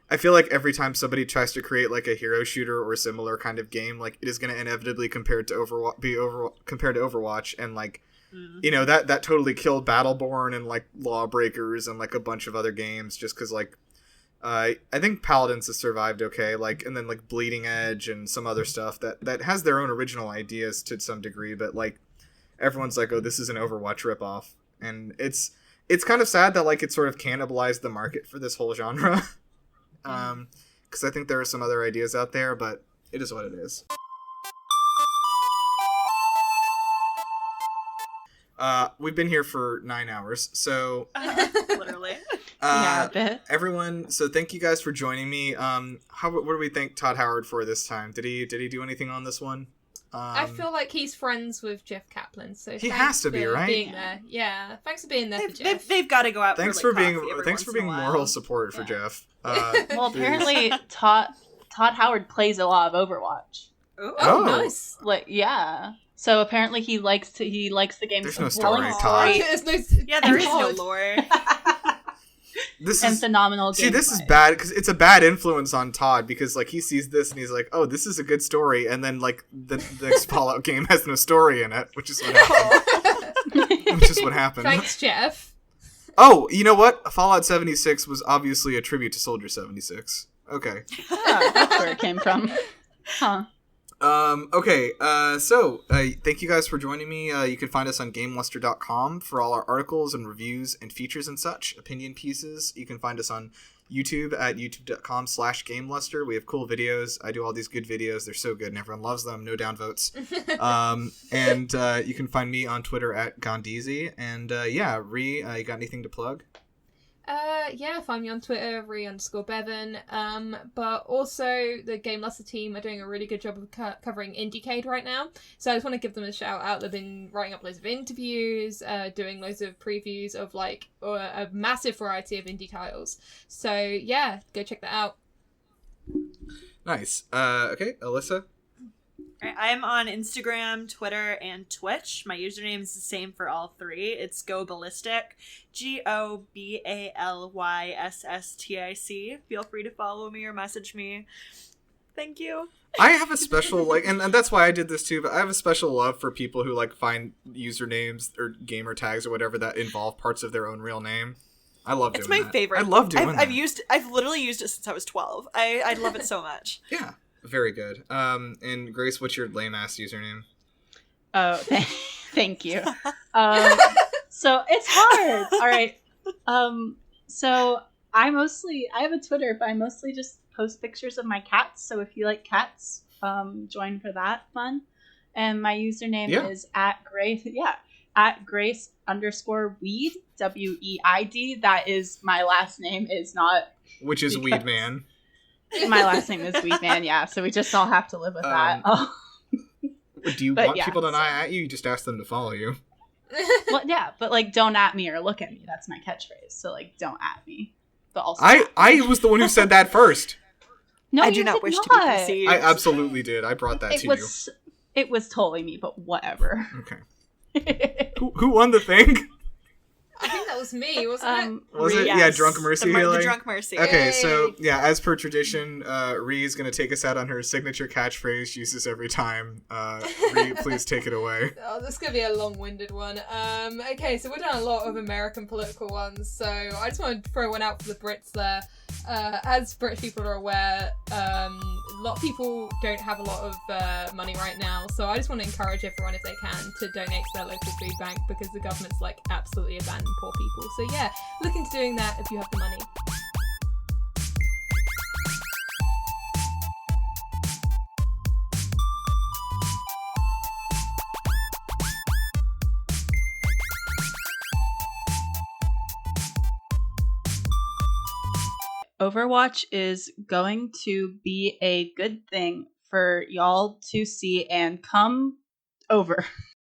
Speaker 1: I feel like every time somebody tries to create like a hero shooter or similar kind of game, like it is going to inevitably compared to Overwatch, and like, you know, that totally killed Battleborn and like Lawbreakers and like a bunch of other games just because like I think Paladins has survived okay, like, and then like Bleeding Edge and some other stuff that has their own original ideas to some degree, but like everyone's like, oh, this is an Overwatch ripoff, and it's kind of sad that like it sort of cannibalized the market for this whole genre. Because I think there are some other ideas out there, but it is what it is. We've been here for 9 hours, so
Speaker 3: Literally.
Speaker 2: Yeah, a bit.
Speaker 1: everyone. So thank you guys for joining me. What do we thank Todd Howard for this time? Did he do anything on this one?
Speaker 4: I feel like he's friends with Jeff Kaplan, so
Speaker 1: He
Speaker 4: thanks
Speaker 1: has to be,
Speaker 4: for
Speaker 1: right?
Speaker 4: being there. Yeah, thanks for being there for Jeff.
Speaker 3: They've got to go out.
Speaker 1: Thanks
Speaker 3: for
Speaker 1: for being
Speaker 3: coffee every
Speaker 1: thanks
Speaker 3: once
Speaker 1: for
Speaker 3: in a
Speaker 1: being
Speaker 3: while.
Speaker 1: moral support for
Speaker 2: Yeah.
Speaker 1: Jeff.
Speaker 2: Well, apparently Todd Howard plays a lot of Overwatch.
Speaker 3: Ooh.
Speaker 1: Oh.
Speaker 4: Nice.
Speaker 2: Like, yeah. So apparently he likes the game.
Speaker 1: There's no
Speaker 2: telling
Speaker 1: story,
Speaker 2: a
Speaker 1: Todd.
Speaker 4: There's no,
Speaker 3: Yeah, there is no
Speaker 4: God.
Speaker 3: lore.
Speaker 1: This
Speaker 2: and
Speaker 1: is
Speaker 2: phenomenal.
Speaker 1: see, this is
Speaker 2: gameplay.
Speaker 1: bad because it's a bad influence on Todd because like he sees this and he's like, oh, this is a good story, and then like the next Fallout game has no story in it, which is what happened. Which is what happened.
Speaker 4: Thanks, Jeff.
Speaker 1: Oh, you know what? Fallout 76 was obviously a tribute to Soldier 76. Okay.
Speaker 2: Ah, that's where it came from. Huh.
Speaker 1: Okay, so thank you guys for joining me. You can find us on GameLuster.com for all our articles and reviews and features and such, opinion pieces. You can find us on YouTube at youtube.com/GameLuster. We have cool videos. I do all these good videos. They're so good and everyone loves them. No downvotes. And you can find me on Twitter at Gondeezy. And yeah, Ree, you got anything to plug?
Speaker 4: Yeah, find me on Twitter, _Bevan. But also the GameLuster team are doing a really good job of covering Indiecade right now. So I just want to give them a shout out. They've been writing up loads of interviews, doing loads of previews of like a massive variety of indie titles. So yeah, go check that out.
Speaker 1: Nice. Okay, Alyssa?
Speaker 3: Right, I'm on Instagram, Twitter, and Twitch. My username is the same for all three. It's Go Ballistic, GOBALYSSTIC. Feel free to follow me or message me. Thank you.
Speaker 1: I have a special, like, and that's why I did this too, but I have a special love for people who, like, find usernames or gamer tags or whatever that involve parts of their own real name. I love doing
Speaker 3: It's my
Speaker 1: that.
Speaker 3: favorite.
Speaker 1: I love doing that.
Speaker 3: I've literally used it since I was 12. I love it so much.
Speaker 1: Yeah, very good. And Grace, what's your lame-ass username?
Speaker 2: Oh, thank you. So it's hard. All right. So I have a Twitter, but I mostly just post pictures of my cats. So if you like cats, join for that fun. And my username is at Grace. Yeah, at Grace_Weed, WEID. That is my last name. Is not.
Speaker 1: Which is Weed Man.
Speaker 2: My last name is Weed Man. Yeah, so we just all have to live with that.
Speaker 1: Do you
Speaker 2: But
Speaker 1: want
Speaker 2: yeah,
Speaker 1: people to not at you? You just ask them to follow you.
Speaker 2: Well, yeah, but like, don't at me or look at me. That's my catchphrase. So like, don't at me. But also,
Speaker 1: I was the one who said that first.
Speaker 2: no,
Speaker 3: I
Speaker 2: you
Speaker 3: do not
Speaker 2: did
Speaker 3: wish to
Speaker 2: not.
Speaker 3: be perceived.
Speaker 1: I absolutely did. I brought that to
Speaker 2: It was totally me, but whatever.
Speaker 1: you. Okay. Who won the thing?
Speaker 4: I think that was me, wasn't
Speaker 1: Was it?
Speaker 3: Yes.
Speaker 1: Yeah, Drunk Mercy
Speaker 3: the
Speaker 1: healing.
Speaker 3: Drunk Mercy.
Speaker 1: Okay,
Speaker 4: Yay.
Speaker 1: so yeah, as per tradition, Ree's gonna take us out on her signature catchphrase she uses every time. Ree, please take it away.
Speaker 4: it? Oh, this is going to be a long-winded one. Okay, so we've done a lot of American political ones, so I just want to throw one out for the Brits there. As British people are aware, a lot of people don't have a lot of money right now, so I just want to encourage everyone, if they can, to donate to their local food bank, because the government's like absolutely abandoning poor people. So yeah, look into doing that if you have the money.
Speaker 2: Overwatch is going to be a good thing for y'all to see and come over.